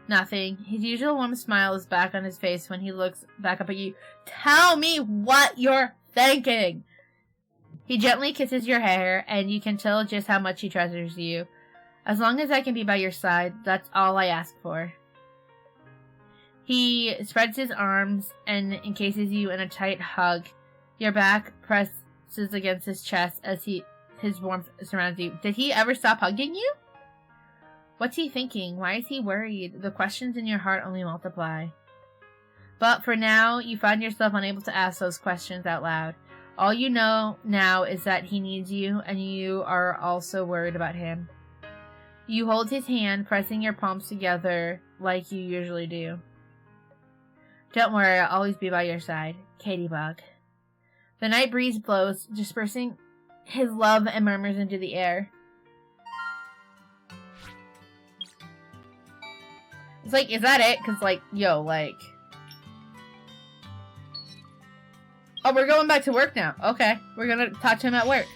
Nothing. His usual warm smile is back on his face when he looks back up at you. Tell me what you're thinking! He gently kisses your hair, and you can tell just how much he treasures you. As long as I can be by your side, that's all I ask for. He spreads his arms and encases you in a tight hug. Your back presses against his chest as his warmth surrounds you. Did he ever stop hugging you? What's he thinking? Why is he worried? The questions in your heart only multiply. But for now, you find yourself unable to ask those questions out loud. All you know now is that he needs you, and you are also worried about him. You hold his hand, pressing your palms together like you usually do. Don't worry, I'll always be by your side. Katybug. The night breeze blows, dispersing his love and murmurs into the air. It's like, is that it? Cause oh, we're going back to work now. Okay, we're gonna talk to him at work.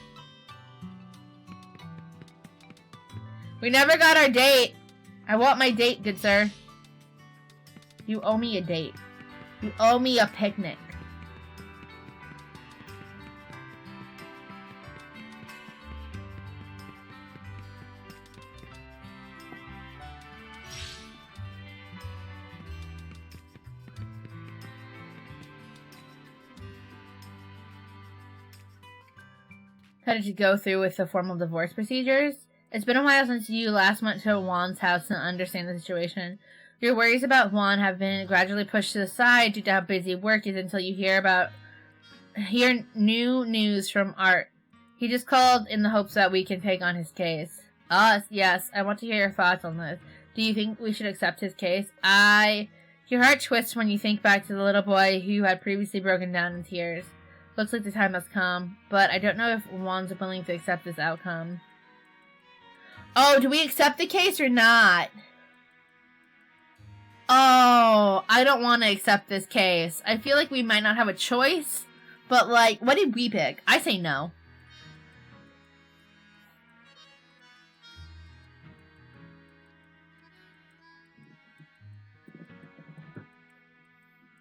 We never got our date. I want my date, good sir. You owe me a date. You owe me a picnic. How did you go through with the formal divorce procedures? It's been a while since you last went to Juan's house to understand the situation. Your worries about Juan have been gradually pushed to the side due to how busy work is until you hear new news from Art. He just called in the hopes that we can take on his case. Yes, I want to hear your thoughts on this. Do you think we should accept his case? Your heart twists when you think back to the little boy who had previously broken down in tears. Looks like the time has come, but I don't know if Juan's willing to accept this outcome. Oh, do we accept the case or not? Oh, I don't want to accept this case. I feel like we might not have a choice, but what did we pick? I say no.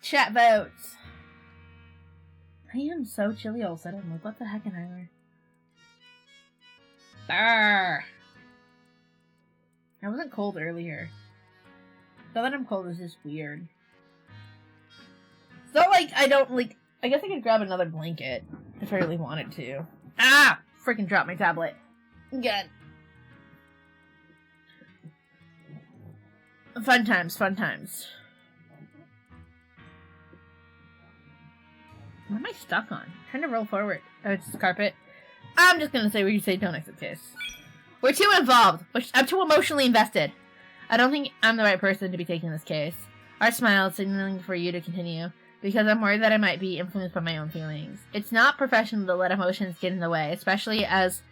Chat votes. I am so chilly all of a sudden. What the heck am I wearing? Brr. I wasn't cold earlier. So that I'm cold is just weird. It's not like I don't, I guess I could grab another blanket if I really wanted to. Ah! Freaking dropped my tablet. Good. Fun times, fun times. What am I stuck on? I'm trying to roll forward. Oh, it's carpet. I'm just gonna say where you say don't accept case. We're too involved. I'm too emotionally invested. I don't think I'm the right person to be taking this case. Art smiled, signaling for you to continue, because I'm worried that I might be influenced by my own feelings. It's not professional to let emotions get in the way, especially as...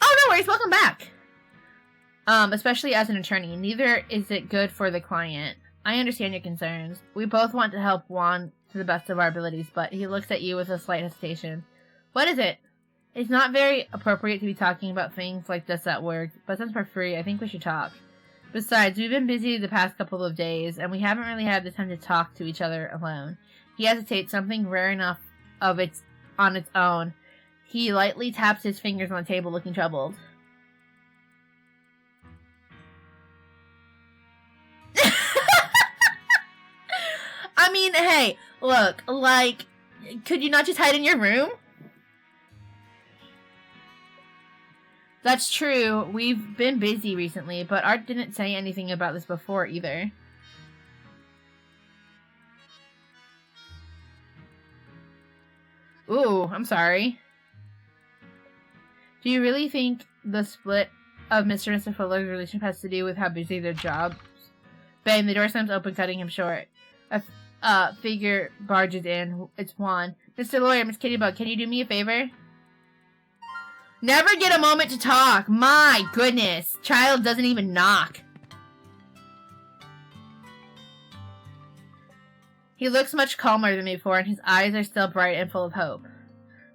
Oh, no worries, welcome back! Especially as an attorney. Neither is it good for the client. I understand your concerns. We both want to help Juan to the best of our abilities, but he looks at you with a slight hesitation. What is it? It's not very appropriate to be talking about things like this at work, but since we're free, I think we should talk. Besides, we've been busy the past couple of days, and we haven't really had the time to talk to each other alone. He hesitates, something rare enough on its own. He lightly taps his fingers on the table, looking troubled. I mean, hey, look, like, could you not just hide in your room? That's true. We've been busy recently, but Art didn't say anything about this before either. Ooh, I'm sorry. Do you really think the split of Mr. and Mr. Fuller's relationship has to do with how busy their jobs? Bang, the door slams open, cutting him short. A figure barges in. It's Juan. Mr. Lawyer, Miss Kittybug, can you do me a favor? Never get a moment to talk. My goodness. Child doesn't even knock. He looks much calmer than before, and his eyes are still bright and full of hope.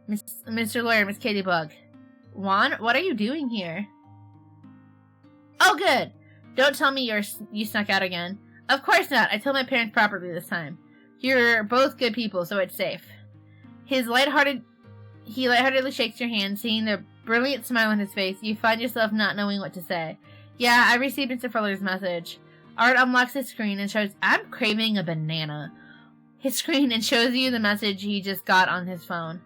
Mr. Lawyer, Miss Kittybug. Juan, what are you doing here? Oh, good. Don't tell me you snuck out again. Of course not. I told my parents properly this time. You're both good people, so it's safe. He lightheartedly shakes your hand, seeing the brilliant smile on his face. You find yourself not knowing what to say. Yeah, I received Mr. Fuller's message. Art unlocks his screen and shows, I'm craving a banana. His screen and shows you the message he just got on his phone.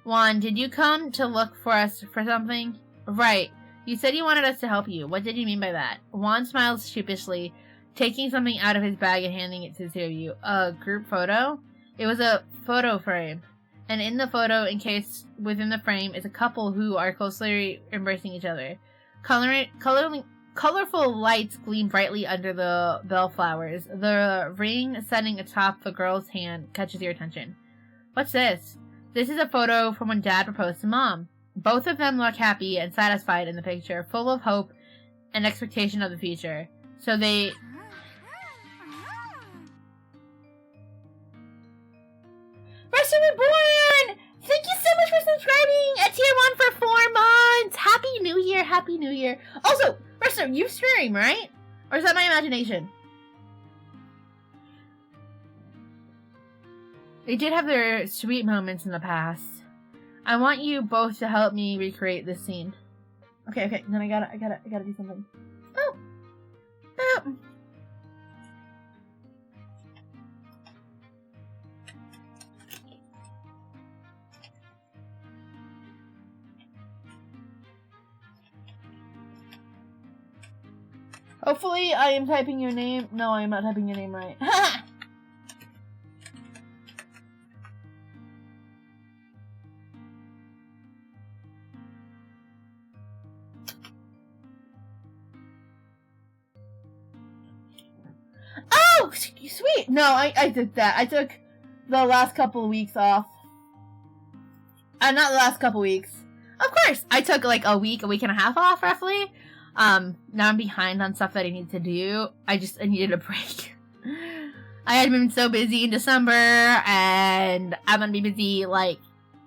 Juan, did you come to look for us for something? Right. You said you wanted us to help you. What did you mean by that? Juan smiles sheepishly, taking something out of his bag and handing it to the two of you. A group photo? It was a photo frame. And in the photo, encased within the frame, is a couple who are closely embracing each other. Colorful lights gleam brightly under the bellflowers. The ring setting atop the girl's hand catches your attention. What's this? This is a photo from when Dad proposed to Mom. Both of them look happy and satisfied in the picture, full of hope and expectation of the future. So they... Rester Reborn! Thank you so much for subscribing at Tier 1 for 4 months! Happy New Year! Happy New Year! Also, Rester, you stream, right? Or is that my imagination? They did have their sweet moments in the past. I want you both to help me recreate this scene. Okay, then I gotta do something. Oh! Oh! Hopefully I am typing your name. No, I am not typing your name right. Oh, sweet. No, I did that. I took the last couple of weeks off. Not the last couple weeks. Of course, I took like a week and a half off, roughly. Now I'm behind on stuff that I need to do. I needed a break. I had been so busy in December, and I'm gonna be busy, like,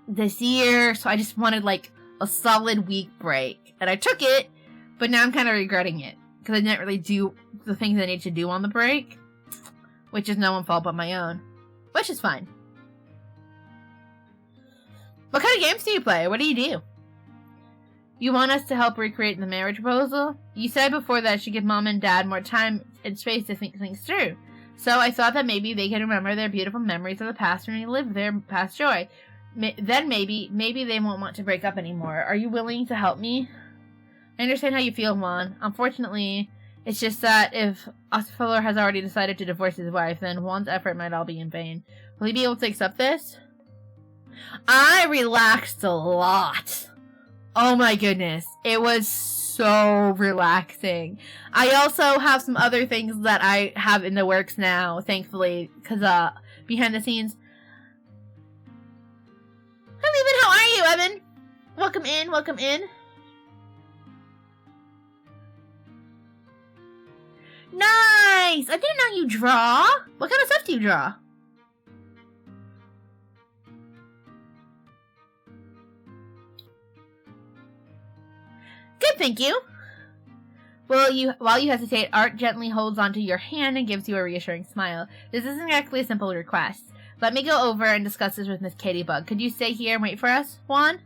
this year, so I just wanted, like, a solid week break. And I took it, but now I'm kind of regretting it, because I didn't really do the things I need to do on the break, which is no one's fault but my own, which is fine. What kind of games do you play? What do you do? You want us to help recreate the marriage proposal? You said before that I should give Mom and Dad more time and space to think things through. So I thought that maybe they could remember their beautiful memories of the past and relive their past joy. Then maybe they won't want to break up anymore. Are you willing to help me? I understand how you feel, Juan. Unfortunately, it's just that if Fuller has already decided to divorce his wife, then Juan's effort might all be in vain. Will he be able to accept this? I relaxed a lot. Oh my goodness. It was so relaxing. I also have some other things that I have in the works now, thankfully, because, behind the scenes. Hi, Evan. How are you, Evan? Welcome in. Welcome in. Nice! I didn't know you draw. What kind of stuff do you draw? Good, thank you. While you hesitate, Art gently holds onto your hand and gives you a reassuring smile. This isn't exactly a simple request. Let me go over and discuss this with Miss Kittybug. Could you stay here and wait for us, Juan?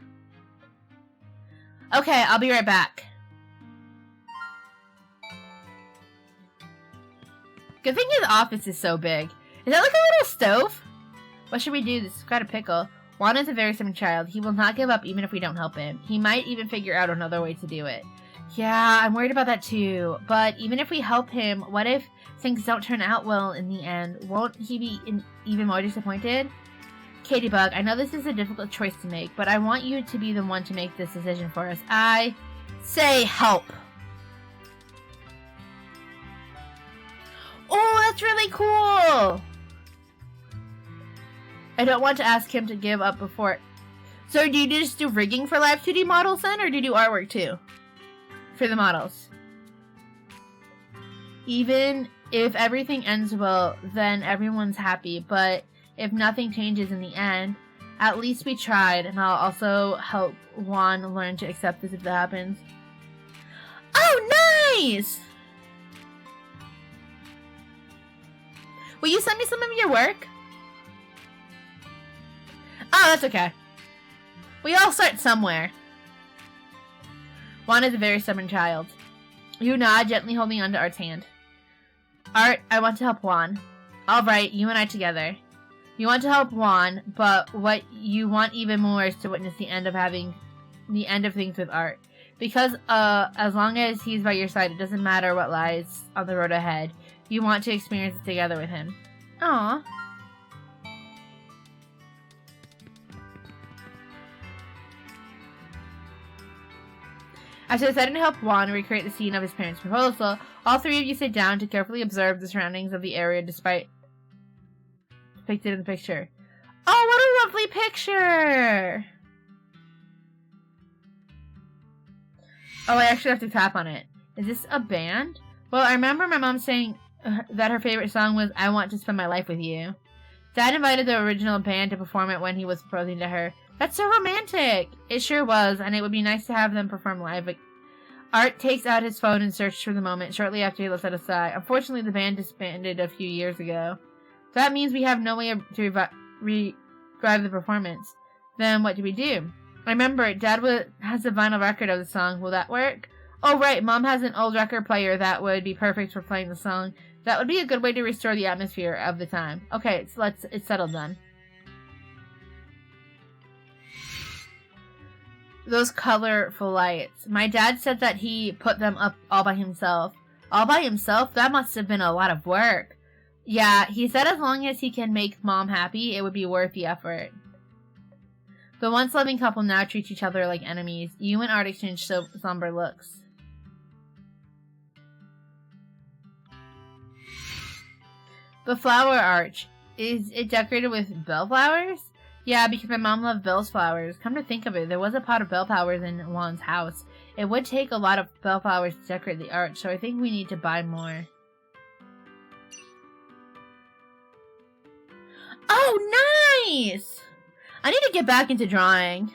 Okay, I'll be right back. Good thing his office is so big. Is that like a little stove? What should we do? This is quite a pickle. Juan is a very stubborn child. He will not give up even if we don't help him. He might even figure out another way to do it. Yeah, I'm worried about that too. But even if we help him, what if things don't turn out well in the end? Won't he be even more disappointed? Katybug, I know this is a difficult choice to make, but I want you to be the one to make this decision for us. I say help. Oh, that's really cool! I don't want to ask him to give up before... So do you just do rigging for live 2D models then, or do you do artwork too? For the models. Even if everything ends well, then everyone's happy, but if nothing changes in the end, at least we tried, and I'll also help Juan learn to accept this if that happens. Oh, nice! Will you send me some of your work? Oh, that's okay. We all start somewhere. Juan is a very stubborn child. You nod, gently holding onto Art's hand. Art, I want to help Juan. Alright, you and I together. You want to help Juan, but what you want even more is to witness the end of things with Art. Because, as long as he's by your side, it doesn't matter what lies on the road ahead. You want to experience it together with him. Aww. After deciding to help Juan recreate the scene of his parents' proposal, all three of you sit down to carefully observe the surroundings of the area depicted in the picture. Oh, what a lovely picture! Oh, I actually have to tap on it. Is this a band? Well, I remember my mom saying that her favorite song was I Want to Spend My Life With You. Dad invited the original band to perform it when he was proposing to her. That's so romantic! It sure was, and it would be nice to have them perform live. Art takes out his phone and searches for the moment shortly after he lets out a sigh. Unfortunately, the band disbanded a few years ago. That means we have no way to revive the performance. Then what do we do? I remember, Dad has a vinyl record of the song. Will that work? Oh, right, Mom has an old record player that would be perfect for playing the song. That would be a good way to restore the atmosphere of the time. Okay, so it's settled then. Those colorful lights. My dad said that he put them up all by himself. All by himself? That must have been a lot of work. Yeah, he said as long as he can make Mom happy, it would be worth the effort. The once loving couple now treat each other like enemies. You and Art exchange somber looks. The flower arch. Is it decorated with bellflowers? Yeah, because my mom loved bellflowers. Come to think of it, there was a pot of bellflowers in Juan's house. It would take a lot of bellflowers to decorate the arch, so I think we need to buy more. Oh, nice! I need to get back into drawing.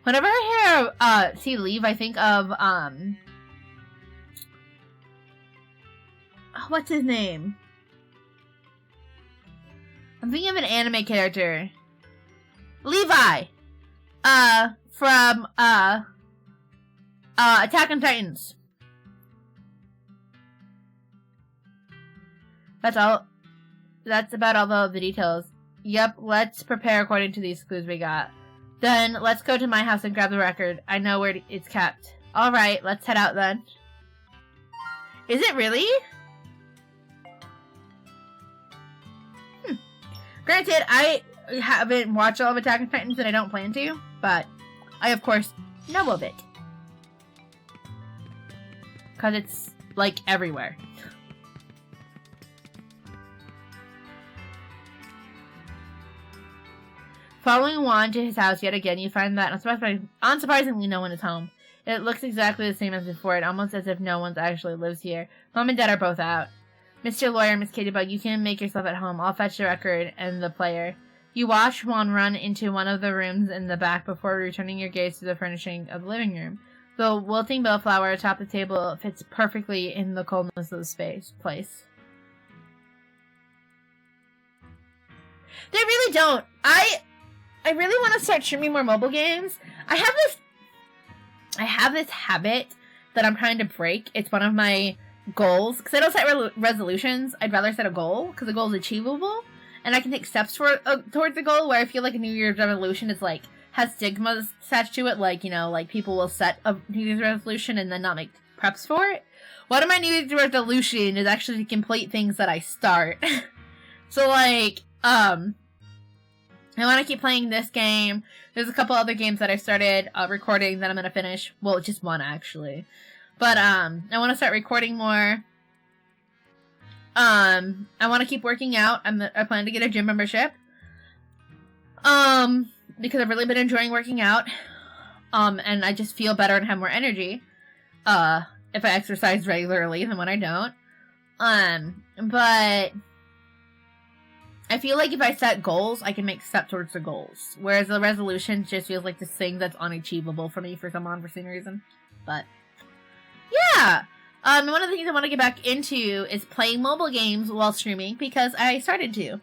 Whenever I hear, see leave, I think of, what's his name? I'm thinking of an anime character. Levi! From, Attack on Titans. That's all. That's about all of the details. Yep, let's prepare according to these clues we got. Then, let's go to my house and grab the record. I know where it's kept. Alright, let's head out then. Is it really? Granted, I haven't watched all of Attack on Titans and I don't plan to, but I, of course, know of it. Because it's, like, everywhere. Following Juan to his house yet again, you find that, unsurprisingly, no one is home. It looks exactly the same as before, and almost as if no one actually lives here. Mom and Dad are both out. Mr. Lawyer, Miss Katybug, you can make yourself at home. I'll fetch the record and the player. You watch Juan run into one of the rooms in the back before returning your gaze to the furnishing of the living room. The wilting bellflower atop the table fits perfectly in the coldness of the place. They really don't. I really want to start streaming more mobile games. I have this habit that I'm trying to break. It's one of my goals. Because I don't set resolutions. I'd rather set a goal. Because the goal is achievable. And I can take steps towards the goal. Where I feel like a New Year's resolution is like, has stigmas attached to it. Like, you know, like people will set a New Year's resolution and then not make preps for it. One of my New Year's resolution is actually to complete things that I start. So like, I want to keep playing this game. There's a couple other games that I started recording that I'm going to finish. Well, just one, actually. But, I want to start recording more. I want to keep working out. I plan to get a gym membership. Because I've really been enjoying working out. And I just feel better and have more energy. If I exercise regularly than when I don't. But I feel like if I set goals, I can make steps towards the goals. Whereas the resolution just feels like this thing that's unachievable for me for some unforeseen reason. But, yeah! One of the things I want to get back into is playing mobile games while streaming, because I started to.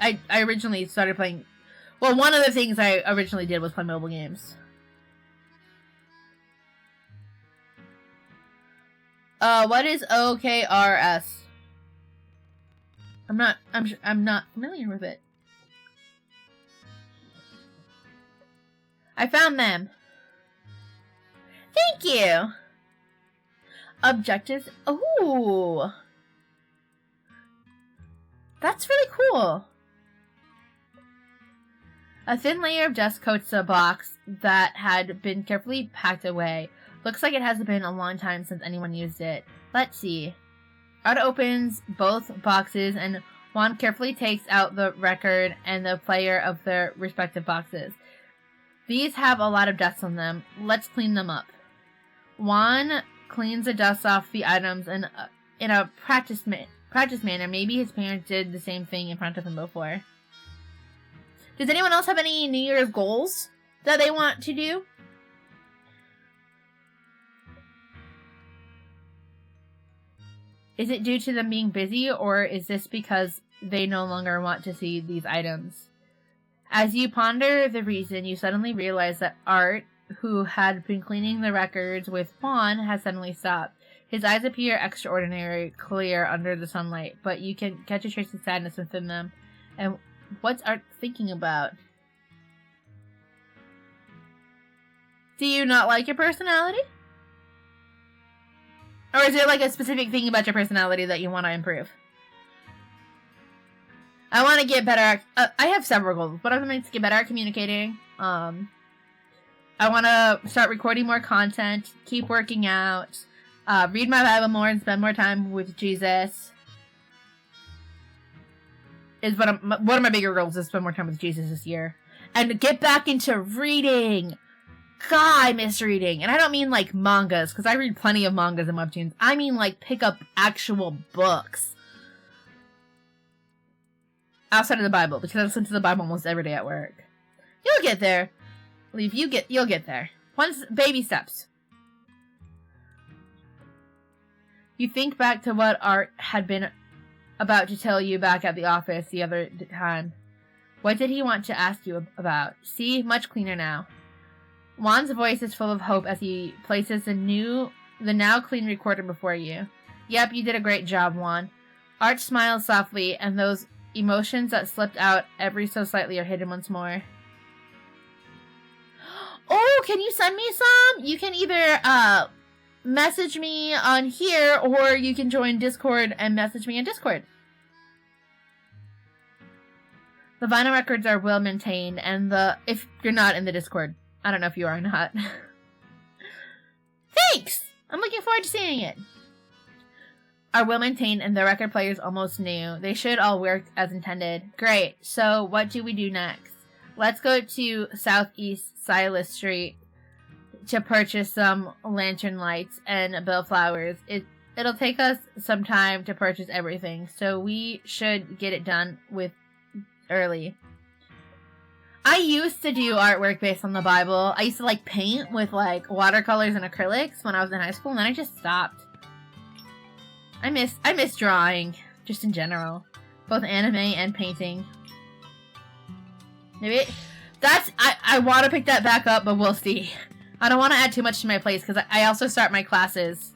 I originally started playing... Well, one of the things I originally did was play mobile games. What is OKRS? I'm not familiar with it. I found them. Thank you. Objectives. Ooh. That's really cool. A thin layer of dust coats the box that had been carefully packed away. Looks like it hasn't been a long time since anyone used it. Let's see. Artem opens both boxes, and Juan carefully takes out the record and the player of their respective boxes. These have a lot of dust on them. Let's clean them up. Juan cleans the dust off the items in a practice manner. Maybe his parents did the same thing in front of him before. Does anyone else have any New Year's goals that they want to do? Is it due to them being busy, or is this because they no longer want to see these items? As you ponder the reason, you suddenly realize that Art, who had been cleaning the records with Juan, has suddenly stopped. His eyes appear extraordinarily clear under the sunlight, but you can catch a trace of sadness within them. And what's Art thinking about? Do you not like your personality? Or is there like a specific thing about your personality that you want to improve? I want to get better at, I have several goals. One of them is to get better at communicating. I want to start recording more content, keep working out, read my Bible more, and spend more time with Jesus. One of my bigger goals is spend more time with Jesus this year. And get back into reading. God, I miss reading. And I don't mean like mangas, because I read plenty of mangas and webtoons. I mean like pick up actual books. Outside of the Bible, because I listen to the Bible almost every day at work. You'll get there. You'll get there. Baby steps. You think back to what Art had been about to tell you back at the office the other time. What did he want to ask you about? See, much cleaner now. Juan's voice is full of hope as he places the now clean recorder before you. Yep, you did a great job, Juan. Art smiles softly, and those emotions that slipped out every so slightly are hidden once more. Oh, can you send me some? You can either message me on here, or you can join Discord and message me on Discord. The vinyl records are well maintained, and if you're not in the Discord, I don't know if you are or not. Thanks! I'm looking forward to seeing it. Are well maintained, and the record player's almost new. They should all work as intended. Great. So, what do we do next? Let's go to Southeast Silas Street to purchase some lantern lights and bellflowers. It'll take us some time to purchase everything, so we should get it done with early. I used to do artwork based on the Bible. I used to like paint with like watercolors and acrylics when I was in high school, and then I just stopped. I miss drawing, just in general. Both anime and painting. Maybe I want to pick that back up, but we'll see. I don't want to add too much to my plate because I also start my classes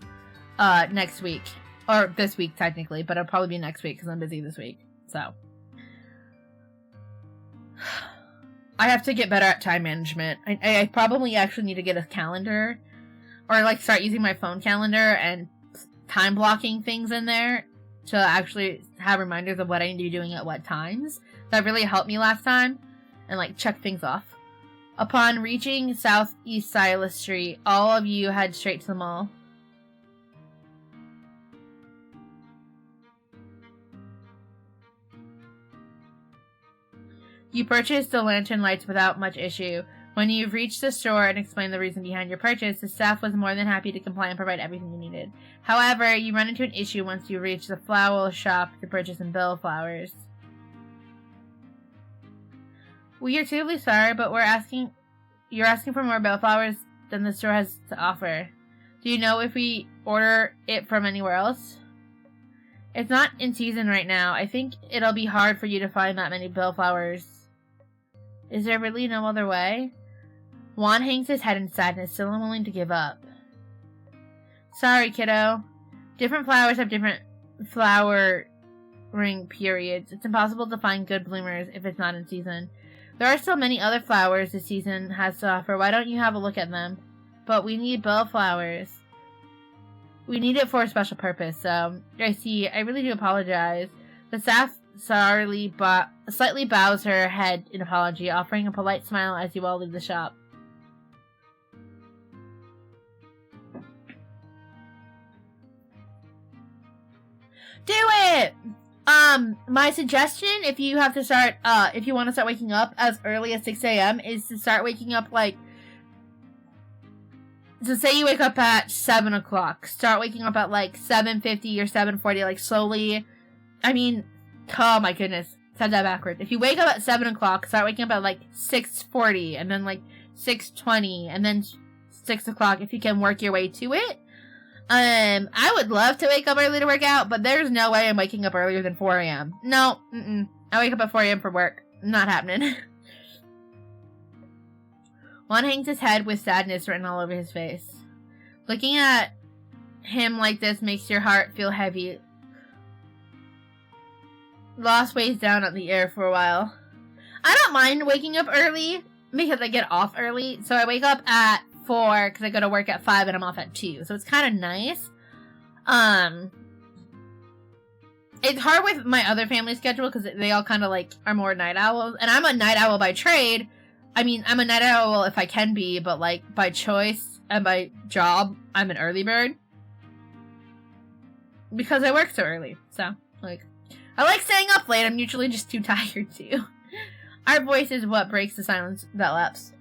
next week. Or this week, technically, but it'll probably be next week because I'm busy this week. So. I have to get better at time management. I probably actually need to get a calendar. Or like start using my phone calendar and time blocking things in there to actually have reminders of what I need to be doing at what times. That really helped me last time. And like check things off. Upon reaching Southeast Silas Street, all of you head straight to the mall. You purchase the lantern lights without much issue. When you've reached the store and explained the reason behind your purchase, the staff was more than happy to comply and provide everything you needed. However, you run into an issue once you reach the flower shop to purchase some bellflowers. We are terribly sorry, but you're asking for more bellflowers than the store has to offer. Do you know if we order it from anywhere else? It's not in season right now. I think it'll be hard for you to find that many bellflowers. Is there really no other way? Juan hangs his head in sadness, still unwilling to give up. Sorry, kiddo. Different flowers have different flowering periods. It's impossible to find good bloomers if it's not in season. There are still many other flowers the season has to offer. Why don't you have a look at them? But we need bellflowers. We need it for a special purpose, so I see. I really do apologize. The staff slightly bows her head in apology, offering a polite smile as you all leave the shop. Do it! My suggestion, if you want to start waking up as early as 6 a.m., is to start waking up, like, so say you wake up at 7 o'clock. Start waking up at, like, 7:50 or 7:40, like, slowly. I mean, oh my goodness, said that backwards. If you wake up at 7 o'clock, start waking up at, like, 6:40, and then, like, 6:20, and then 6 o'clock, if you can work your way to it. I would love to wake up early to work out, but there's no way I'm waking up earlier than 4 a.m. No, I wake up at 4 a.m. for work. Not happening. Juan hangs his head with sadness written all over his face. Looking at him like this makes your heart feel heavy. Loss weighs down on the air for a while. I don't mind waking up early because I get off early, so I wake up at 4 because I go to work at 5 and I'm off at 2, so it's kind of nice. It's hard with my other family schedule because they all kind of like are more night owls, and I'm a night owl by trade. I mean, I'm a night owl if I can be, but like by choice and by job, I'm an early bird because I work so early. So like, I like staying up late. I'm usually just too tired to. Our voice is what breaks the silence that lapse.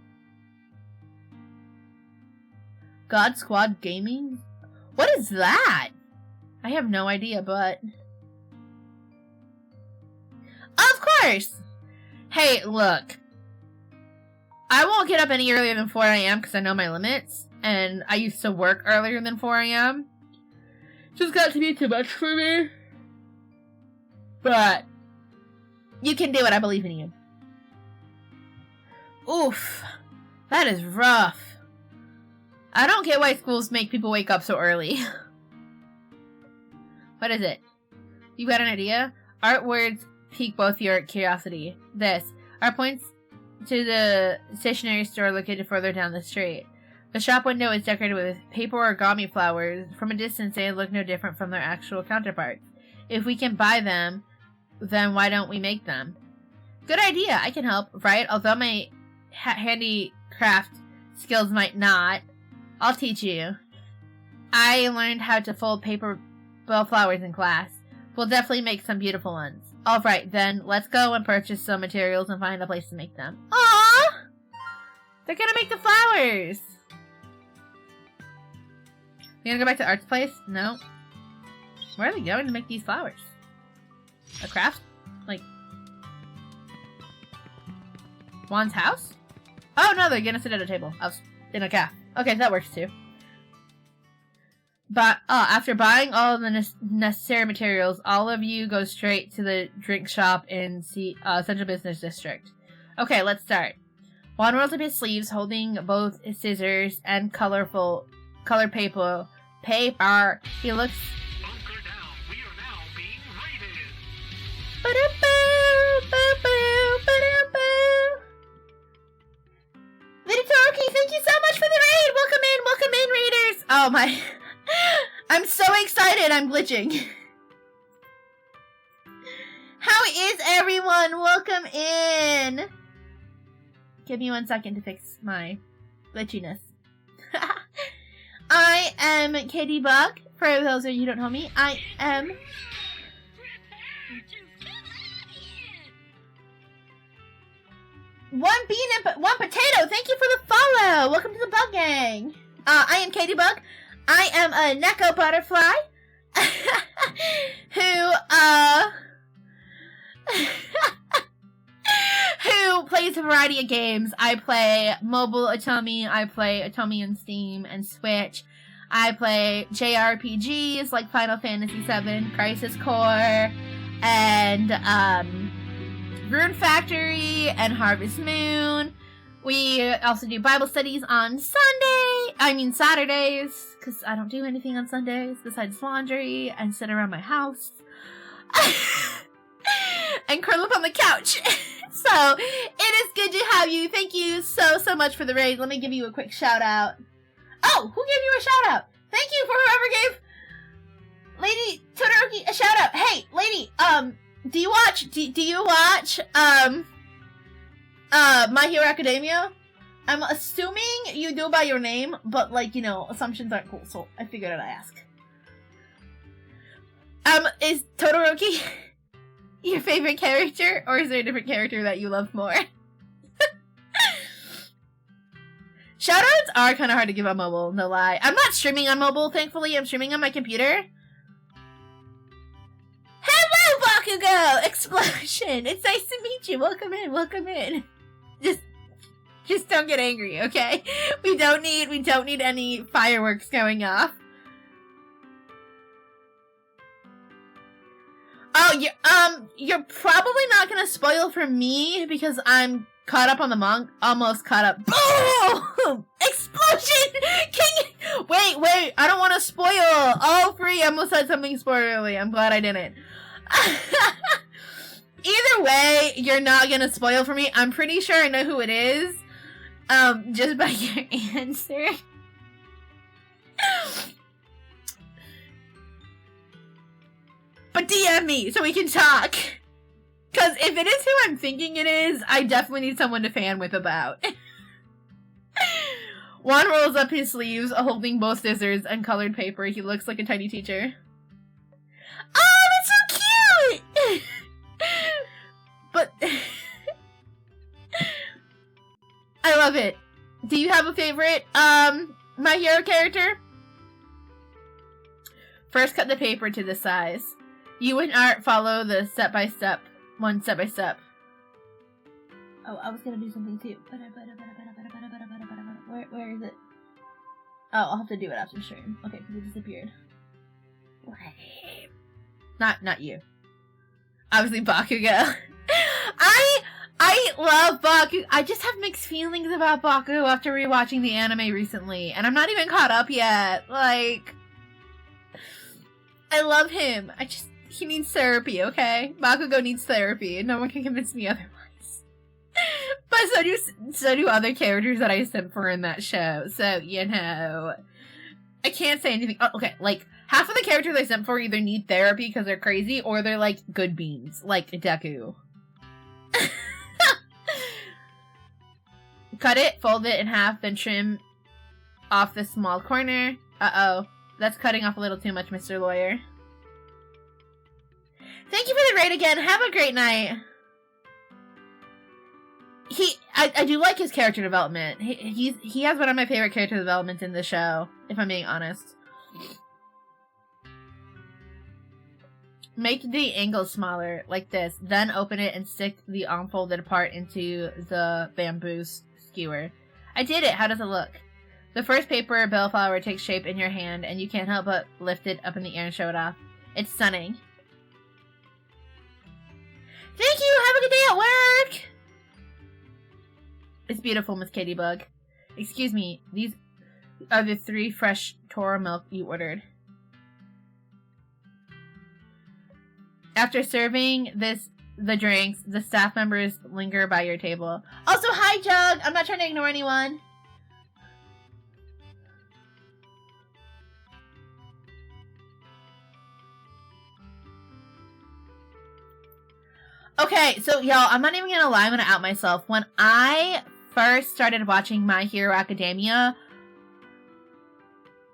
God Squad Gaming? What is that? I have no idea, but... Of course! Hey, look. I won't get up any earlier than 4 a.m. because I know my limits, and I used to work earlier than 4 a.m. Just got to be too much for me. But... you can do it, I believe in you. Oof. That is rough. I don't get why schools make people wake up so early. What is it? You got an idea? Art words pique both your curiosity. This. Art points to the stationery store located further down the street. The shop window is decorated with paper origami flowers. From a distance, they look no different from their actual counterparts. If we can buy them, then why don't we make them? Good idea. I can help, right? Although my handicraft skills might not. I'll teach you. I learned how to fold paper bellflowers in class. We'll definitely make some beautiful ones. Alright, then, let's go and purchase some materials and find a place to make them. Aww! They're gonna make the flowers! You gonna go back to Art's place? No. Where are they going to make these flowers? A craft? Like... Juan's house? Oh, no, they're gonna sit at a table. I was in a cafe. Okay, that works too. But after buying all of the necessary materials, all of you go straight to the drink shop in Central Business District. Okay, let's start. Juan rolls up his sleeves, holding both scissors and color paper. He looks. Bunker down. We are now being raided. Ba-da-boo, boo-boo, ba-da-boo. Lady Toroki, thank you so much for the raid! Welcome in, raiders! Oh my... I'm so excited, I'm glitching. How is everyone? Welcome in! Give me 1 second to fix my glitchiness. I am Katie Buck. For those of you who don't know me, I am... One bean and one potato. Thank you for the follow. Welcome to the Bug Gang. I am Katie Buck. I am a Neko butterfly who plays a variety of games. I play mobile Atomi. I play Atomi on Steam and Switch. I play JRPGs like Final Fantasy VII, Crisis Core, and Rune Factory and Harvest Moon. We also do Bible studies on Saturdays, because I don't do anything on Sundays besides laundry and sit around my house and curl up on the couch. So it is good to have you. Thank you so much for the raid. Let me give you a quick shout out. Oh, who gave you a shout out? Thank you for whoever gave Lady Todoroki a shout out. Hey, lady, do you watch My Hero Academia? I'm assuming you do by your name, but like, you know, assumptions aren't cool, so I figured I'd ask. Is Todoroki your favorite character, or is there a different character that you love more? Shoutouts are kind of hard to give on mobile, no lie. I'm not streaming on mobile, thankfully. I'm streaming on my computer. Hello, Bakugo! Explosion! It's nice to meet you. Welcome in. Just don't get angry, okay? We don't need any fireworks going off. Oh, you're probably not gonna spoil for me because I'm caught up on the manga. Almost caught up. Boom! Explosion! Wait, I don't want to spoil. All three almost said something spoilerly. I'm glad I didn't. Either way, you're not gonna spoil for me. I'm pretty sure I know who it is. Just by your answer. But DM me so we can talk. Because if it is who I'm thinking it is, I definitely need someone to fan with about. Juan rolls up his sleeves, holding both scissors and colored paper. He looks like a tiny teacher. Oh, that's so cute! But... I love it. Do you have a favorite, My Hero character? First, cut the paper to the size. You and Art follow the step-by-step. One step-by-step. Oh, I was gonna do something too. Where is it? Oh, I'll have to do it after stream. Okay, because it disappeared. Not you. Obviously, Bakugo. I love Bakugo. I just have mixed feelings about Bakugo after rewatching the anime recently, and I'm not even caught up yet. Like, I love him. He needs therapy, okay? Bakugo needs therapy, and no one can convince me otherwise. But so do other characters that I simp for in that show. So, you know, I can't say anything. Oh, okay, like, half of the characters I simp for either need therapy because they're crazy, or they're, like, good beans. Like, Deku. Cut it, fold it in half, then trim off the small corner. Uh-oh. That's cutting off a little too much, Mr. Lawyer. Thank you for the raid again. Have a great night. I do like his character development. He has one of my favorite character developments in the show, if I'm being honest. Make the angle smaller, like this. Then open it and stick the unfolded part into the bamboo skewer. I did it! How does it look? The first paper bellflower takes shape in your hand, and you can't help but lift it up in the air and show it off. It's stunning. Thank you! Have a good day at work! It's beautiful, Miss Katybug. Excuse me, these are the 3 fresh Toro milk you ordered. After serving the drinks, the staff members linger by your table. Also, hi, Jug! I'm not trying to ignore anyone. Okay, so y'all, I'm not even gonna lie, I'm gonna out myself. When I first started watching My Hero Academia,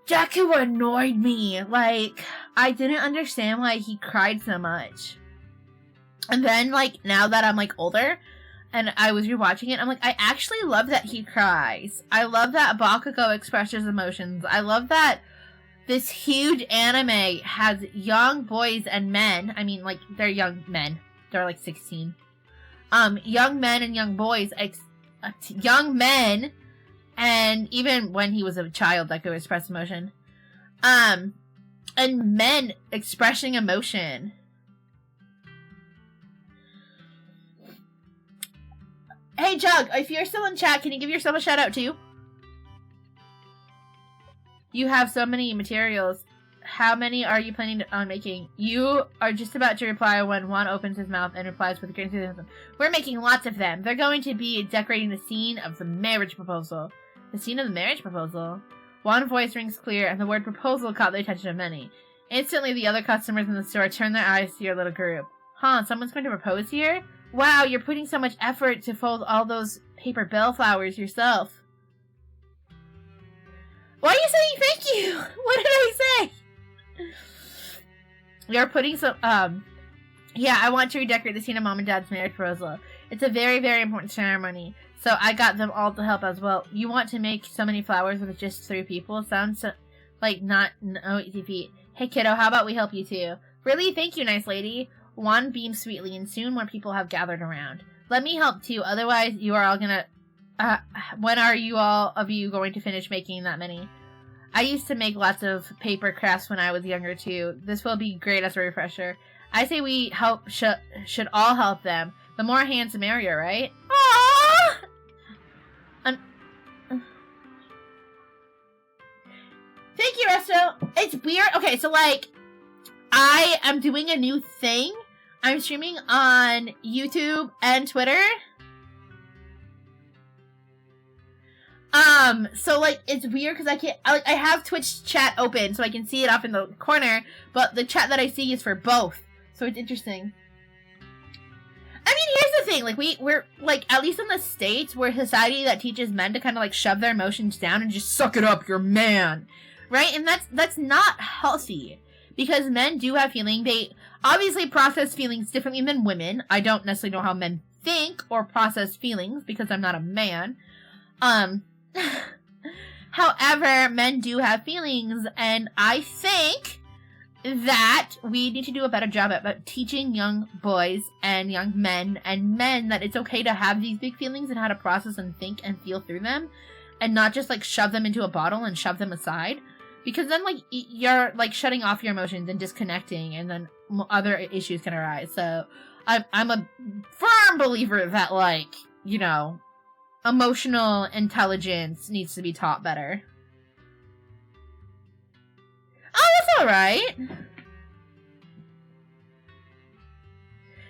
Jakku annoyed me. Like, I didn't understand why he cried so much. And then, like, now that I'm, like, older, and I was rewatching it, I'm like, I actually love that he cries. I love that Bakugo expresses emotions. I love that this huge anime has young boys and men. I mean, like, they're young men. They're, like, 16. Young men and young boys, young men, and even when he was a child that could express emotion. And men expressing emotion. Hey, Jug, if you're still in chat, can you give yourself a shout out too? You have so many materials. How many are you planning on making? You are just about to reply when Juan opens his mouth and replies with great enthusiasm. We're making lots of them. They're going to be decorating the scene of the marriage proposal. The scene of the marriage proposal? Juan's voice rings clear, and the word proposal caught the attention of many. Instantly, the other customers in the store turn their eyes to your little group. Huh, someone's going to propose here? Wow, you're putting so much effort to fold all those paper bellflowers yourself. Why are you saying thank you? What did I say? You're putting some, yeah, I want to redecorate the scene of Mom and Dad's marriage proposal. It's a very, very important ceremony, so I got them all to help as well. You want to make so many flowers with just 3 people? Sounds like no easy feat. Hey, kiddo, how about we help you too? Really? Thank you, nice lady. Juan beams sweetly, and soon more people have gathered around. Let me help too, otherwise you are all gonna... when are you all of you going to finish making that many? I used to make lots of paper crafts when I was younger too. This will be great as a refresher. I say we should all help them. The more hands the merrier, right? Aww! Thank you, Resto! It's weird. Okay, so like, I am doing a new thing. I'm streaming on YouTube and Twitter. So like, it's weird because I have Twitch chat open so I can see it off in the corner, but the chat that I see is for both. So it's interesting. I mean, here's the thing, like, we're, like, at least in the States, we're a society that teaches men to kind of, like, shove their emotions down and just suck it up, you're man. Right? And that's not healthy. Because men do have feelings. They obviously process feelings differently than women. I don't necessarily know how men think or process feelings because I'm not a man. However, men do have feelings, and I think that we need to do a better job at teaching young boys and young men and men that it's okay to have these big feelings and how to process and think and feel through them, and not just, like, shove them into a bottle and shove them aside. Because then, like, you're, like, shutting off your emotions and disconnecting, and then other issues can arise. So, I'm a firm believer that, like, you know, emotional intelligence needs to be taught better. Oh, that's alright.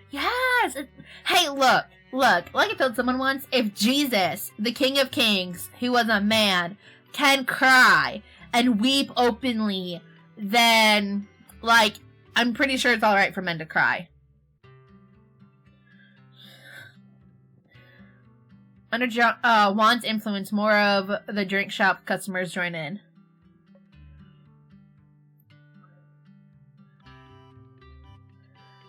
Yes! Hey, look, like I told someone once, if Jesus, the King of Kings, who was a man, can cry and weep openly, then, like, I'm pretty sure it's alright for men to cry. Under Juan's influence, more of the drink shop customers join in.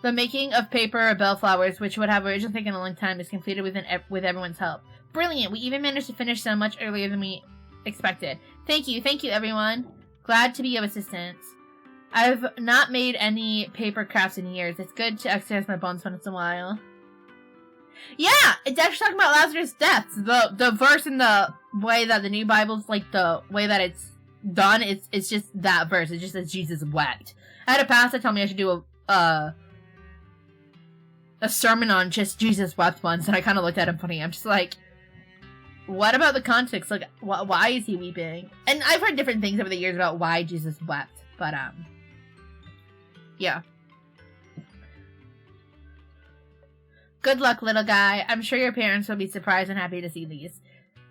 The making of paper bellflowers, which would have originally taken a long time, is completed with everyone's help. Brilliant! We even managed to finish so much earlier than we expected. Thank you, everyone. Glad to be of assistance. I've not made any paper crafts in years. It's good to exercise my bones once in a while. Yeah, it's actually talking about Lazarus' death. The verse in the way that the New Bible's, like, the way that it's done, it's just that verse. It just says Jesus wept. I had a pastor tell me I should do a sermon on just Jesus wept once, and I kind of looked at him funny. I'm just like, what about the context? Like, why is he weeping? And I've heard different things over the years about why Jesus wept, but, yeah. Good luck, little guy. I'm sure your parents will be surprised and happy to see these.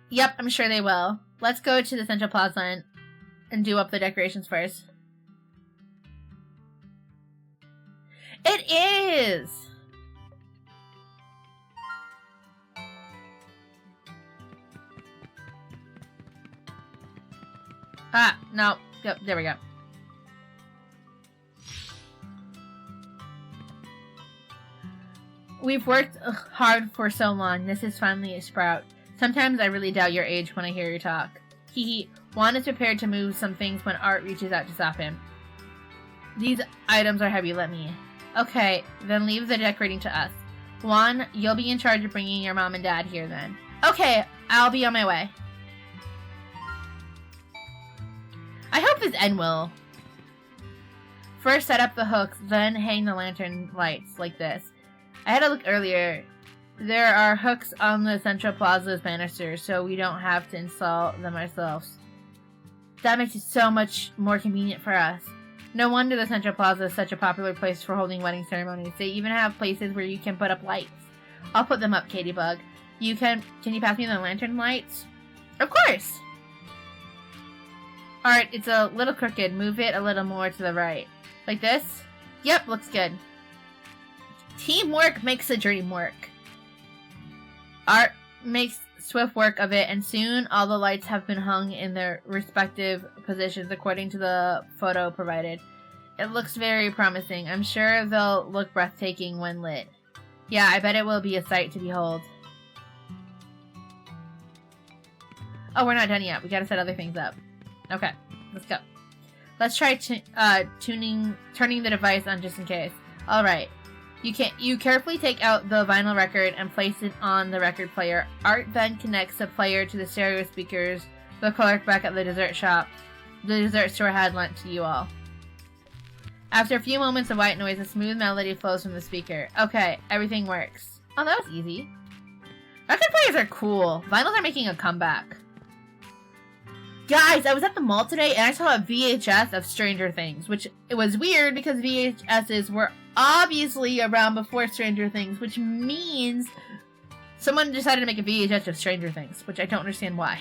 Yep, I'm sure they will. Let's go to the Central Plaza and do up the decorations first. It is! Ah, no. Yep, there we go. We've worked hard for so long. This is finally a sprout. Sometimes I really doubt your age when I hear you talk. Juan is prepared to move some things when Art reaches out to stop him. These items are heavy, let me. Okay, then leave the decorating to us. Juan, you'll be in charge of bringing your mom and dad here then. Okay, I'll be on my way. I hope this end well. First set up the hooks, then hang the lantern lights like this. I had a look earlier. There are hooks on the Central Plaza's banisters, so we don't have to install them ourselves. That makes it so much more convenient for us. No wonder the Central Plaza is such a popular place for holding wedding ceremonies. They even have places where you can put up lights. I'll put them up, Katybug. Can you pass me the lantern lights? Of course! Alright, it's a little crooked. Move it a little more to the right. Like this? Yep, looks good. Teamwork makes the dream work. Art makes swift work of it, and soon all the lights have been hung in their respective positions according to the photo provided. It looks very promising. I'm sure they'll look breathtaking when lit. Yeah, I bet it will be a sight to behold. Oh, we're not done yet. We gotta set other things up. Okay, let's go. Let's try turning the device on just in case. Alright. You carefully take out the vinyl record and place it on the record player. Art then connects the player to the stereo speakers the clerk back at the dessert store had lent to you all. After a few moments of white noise, a smooth melody flows from the speaker. Okay, everything works. Oh, that was easy. Record players are cool. Vinyls are making a comeback. Guys, I was at the mall today and I saw a VHS of Stranger Things, which it was weird because VHSs were obviously around before Stranger Things, which means someone decided to make a VHS of Stranger Things, which I don't understand why.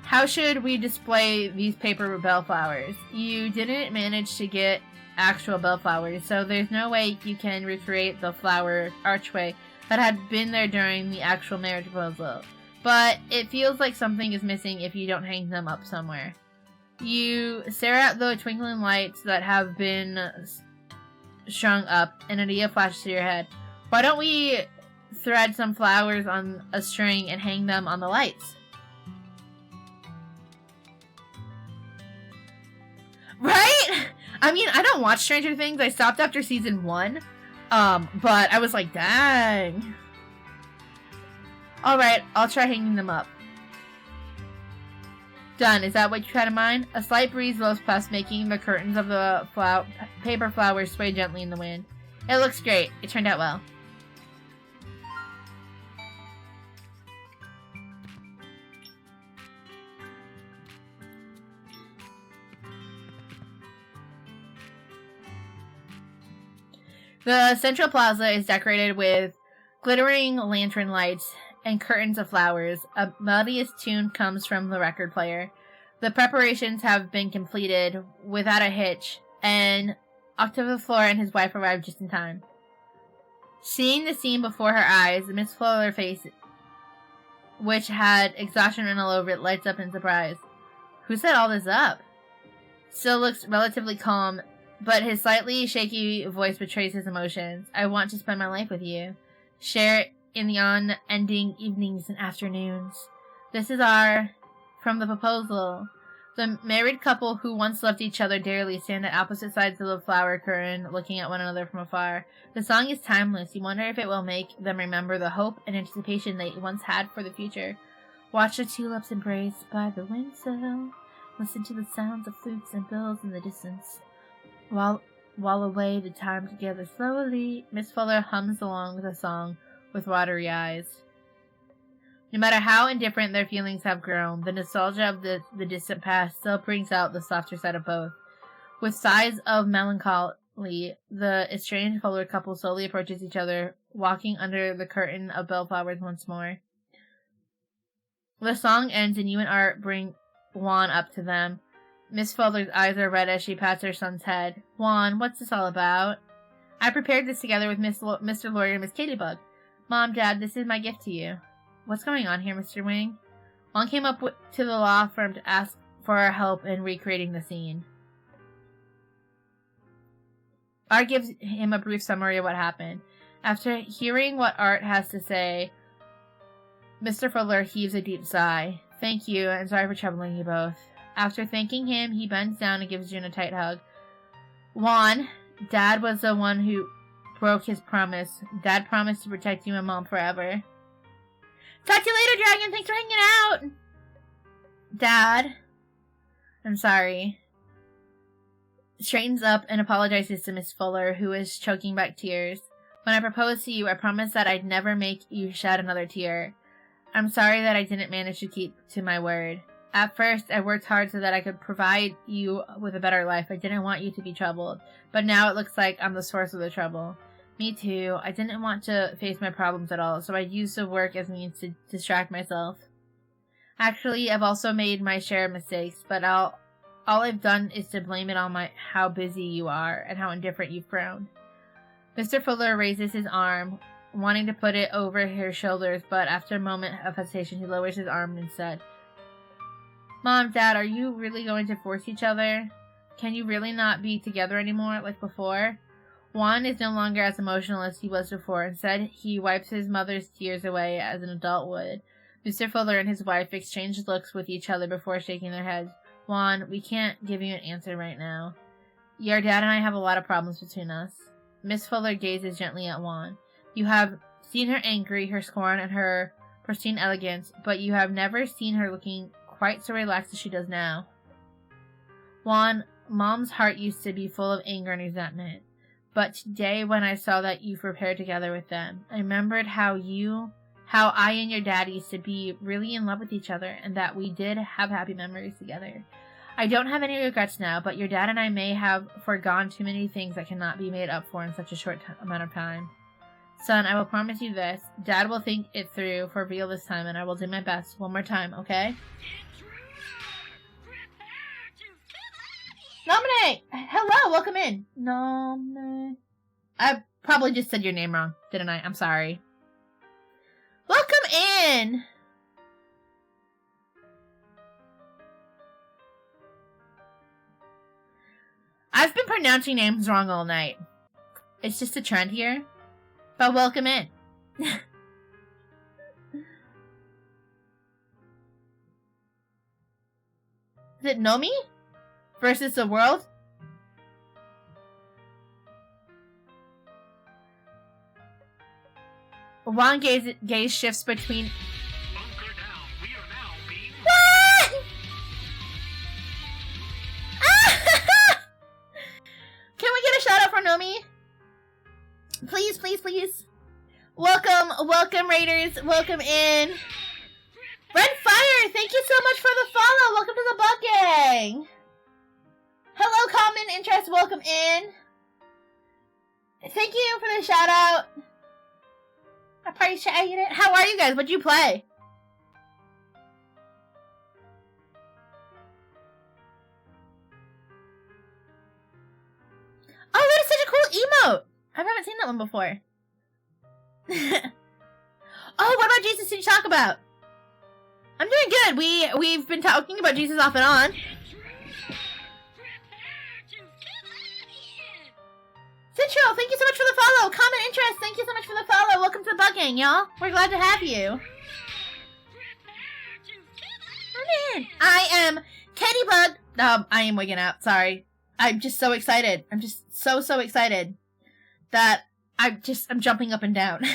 How should we display these paper bellflowers? You didn't manage to get actual bellflowers, so there's no way you can recreate the flower archway that had been there during the actual marriage proposal. But it feels like something is missing if you don't hang them up somewhere. You stare at the twinkling lights that have been strung up, and an idea flashes through your head. Why don't we thread some flowers on a string and hang them on the lights? Right? I mean, I don't watch Stranger Things. I stopped after season 1. But I was like, dang. Alright, I'll try hanging them up. Done. Is that what you had in mind? A slight breeze blows past, making the curtains of the paper flowers sway gently in the wind. It looks great. It turned out well. The Central Plaza is decorated with glittering lantern lights and curtains of flowers. A melodious tune comes from the record player. The preparations have been completed without a hitch, and Octavia Flora and his wife arrived just in time. Seeing the scene before her eyes, Miss Flor's face, which had exhaustion written all over it, lights up in surprise. Who set all this up? Still looks relatively calm, but his slightly shaky voice betrays his emotions. I want to spend my life with you. Share it in the unending evenings and afternoons. This is from the proposal. The married couple who once loved each other dearly stand at opposite sides of the flower curtain, looking at one another from afar. The song is timeless. You wonder if it will make them remember the hope and anticipation they once had for the future. Watch the tulips embraced by the windsill. Listen to the sounds of flutes and bells in the distance. While away the time together slowly, Miss Fuller hums along with the song with watery eyes. No matter how indifferent their feelings have grown, the nostalgia of the distant past still brings out the softer side of both. With sighs of melancholy, the estranged Fuller couple slowly approaches each other, walking under the curtain of bellflowers once more. The song ends and you and Art bring Juan up to them. Miss Fuller's eyes are red as she pats her son's head. Juan, what's this all about? I prepared this together with Mr. Lawyer and Miss Katybug. Mom, Dad, this is my gift to you. What's going on here, Mr. Wing? Juan came up to the law firm to ask for our help in recreating the scene. Art gives him a brief summary of what happened. After hearing what Art has to say, Mr. Fuller heaves a deep sigh. Thank you, and sorry for troubling you both. After thanking him, he bends down and gives June a tight hug. Juan, Dad was the one who broke his promise. Dad promised to protect you and Mom forever. Talk to you later, Dragon. Thanks for hanging out. Dad, I'm sorry. Straightens up and apologizes to Miss Fuller, who is choking back tears. When I proposed to you, I promised that I'd never make you shed another tear. I'm sorry that I didn't manage to keep to my word. At first, I worked hard so that I could provide you with a better life. I didn't want you to be troubled. But now it looks like I'm the source of the trouble. Me too. I didn't want to face my problems at all, so I used the work as a means to distract myself. Actually, I've also made my share of mistakes, but all I've done is to blame it on how busy you are and how indifferent you've grown. Mr. Fuller raises his arm, wanting to put it over her shoulders, but after a moment of hesitation, he lowers his arm and said, Mom, Dad, are you really going to force each other? Can you really not be together anymore like before? Juan is no longer as emotional as he was before. Instead, he wipes his mother's tears away as an adult would. Mr. Fuller and his wife exchange looks with each other before shaking their heads. Juan, we can't give you an answer right now. Your dad and I have a lot of problems between us. Miss Fuller gazes gently at Juan. You have seen her angry, her scorn, and her pristine elegance, but you have never seen her looking quite so relaxed as she does now. Juan, Mom's heart used to be full of anger and resentment. But today, when I saw that you prepared together with them, I remembered how I and your dad used to be really in love with each other, and that we did have happy memories together. I don't have any regrets now, but your dad and I may have forgone too many things that cannot be made up for in such a short amount of time. Son, I will promise you this. Dad will think it through for real this time, and I will do my best one more time, okay? Nominate! Hello, welcome in. Nominate. I probably just said your name wrong, didn't I? I'm sorry. Welcome in! I've been pronouncing names wrong all night. It's just a trend here. But welcome in. Is it Nomi? Versus the world? Juan gaze shifts between... Bunker down. We are now being... What? Can we get a shout out for Nomi? Please, please, please. Welcome, Raiders. Welcome in. Red Fire, thank you so much for the follow. Welcome to the Bug Gang. Hello, Common Interest. Welcome in. Thank you for the shout out. I appreciate it. How are you guys? What'd you play? Oh, that is such a cool emote. I haven't seen that one before. Oh, what about Jesus did you talk about? I'm doing good. We've been talking about Jesus off and on. Central, thank you so much for the follow. Common Interest, thank you so much for the follow. Welcome to the Bug Gang, y'all. We're glad to have you. I am Katie Bug! I am wigging out, sorry. I'm just so excited. I'm just so excited that I'm jumping up and down.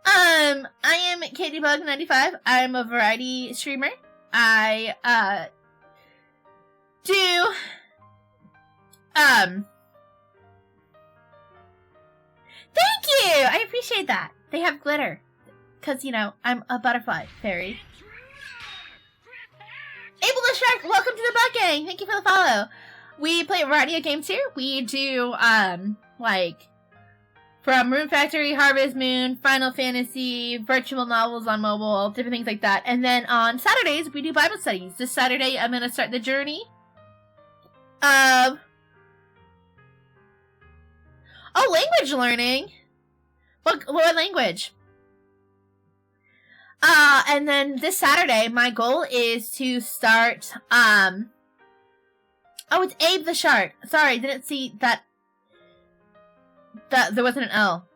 I am Katie Bug 95. I'm a variety streamer. I do thank you! I appreciate that. They have glitter. Because, you know, I'm a butterfly fairy. Ableist Shark, welcome to the Bug Gang. Thank you for the follow. We play a variety of games here. We do, like, from Rune Factory, Harvest Moon, Final Fantasy, virtual novels on mobile, different things like that. And then on Saturdays, we do Bible studies. This Saturday, I'm going to start the journey of... Oh, language learning. What language? And then this Saturday, my goal is to start, oh, it's Abe the Shark. Sorry, didn't see that there wasn't an L.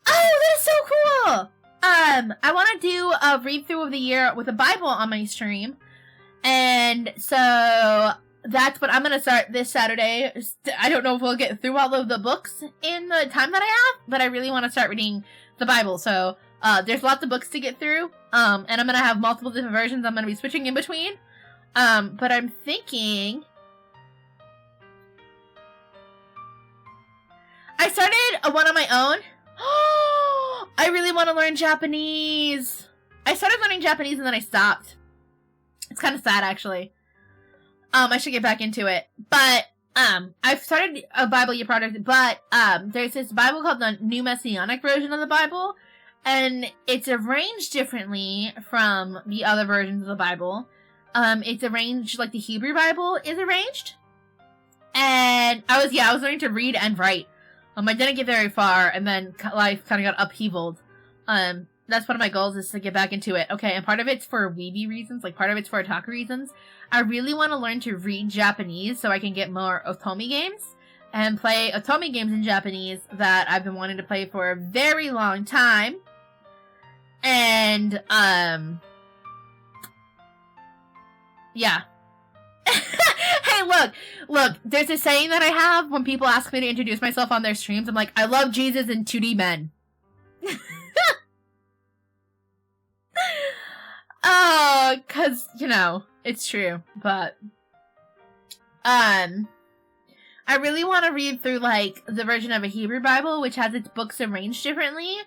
Oh, that is so cool! I want to do a read-through of the year with a Bible on my stream. And so that's what I'm going to start this Saturday. I don't know if we'll get through all of the books in the time that I have, but I really want to start reading the Bible. So there's lots of books to get through, and I'm going to have multiple different versions I'm going to be switching in between. But I'm thinking... I started one on my own. I really want to learn Japanese. I started learning Japanese and then I stopped. It's kind of sad, actually. I should get back into it. But, I've started a Bible Year project, but, there's this Bible called the New Messianic version of the Bible, and it's arranged differently from the other versions of the Bible. It's arranged like the Hebrew Bible is arranged. And I was learning to read and write. I didn't get very far, and then life kind of got upheavaled. That's one of my goals, is to get back into it. Okay, and part of it's for weeby reasons, like part of it's for otaku reasons. I really want to learn to read Japanese so I can get more Otome games, and play Otome games in Japanese that I've been wanting to play for a very long time. And, yeah. Hey, look, there's a saying that I have when people ask me to introduce myself on their streams. I'm like, I love Jesus and 2D men. Oh, cause, you know, it's true, but, I really want to read through, like, the version of a Hebrew Bible, which has its books arranged differently,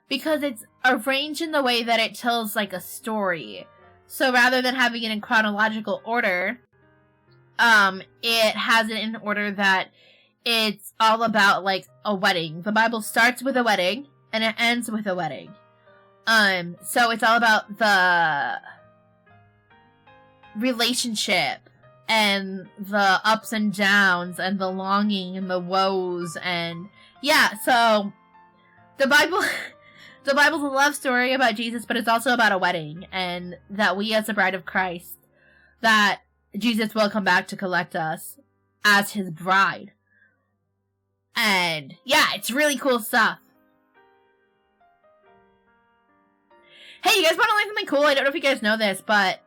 because it's arranged in the way that it tells, like, a story. So rather than having it in chronological order, it has it in order that it's all about, like, a wedding. The Bible starts with a wedding, and it ends with a wedding. So it's all about the relationship, and the ups and downs, and the longing, and the woes, and, yeah, so, the Bible's a love story about Jesus, but it's also about a wedding, and that we as the bride of Christ, that Jesus will come back to collect us as his bride. And, yeah, it's really cool stuff. Hey, you guys want to learn something cool? I don't know if you guys know this, but,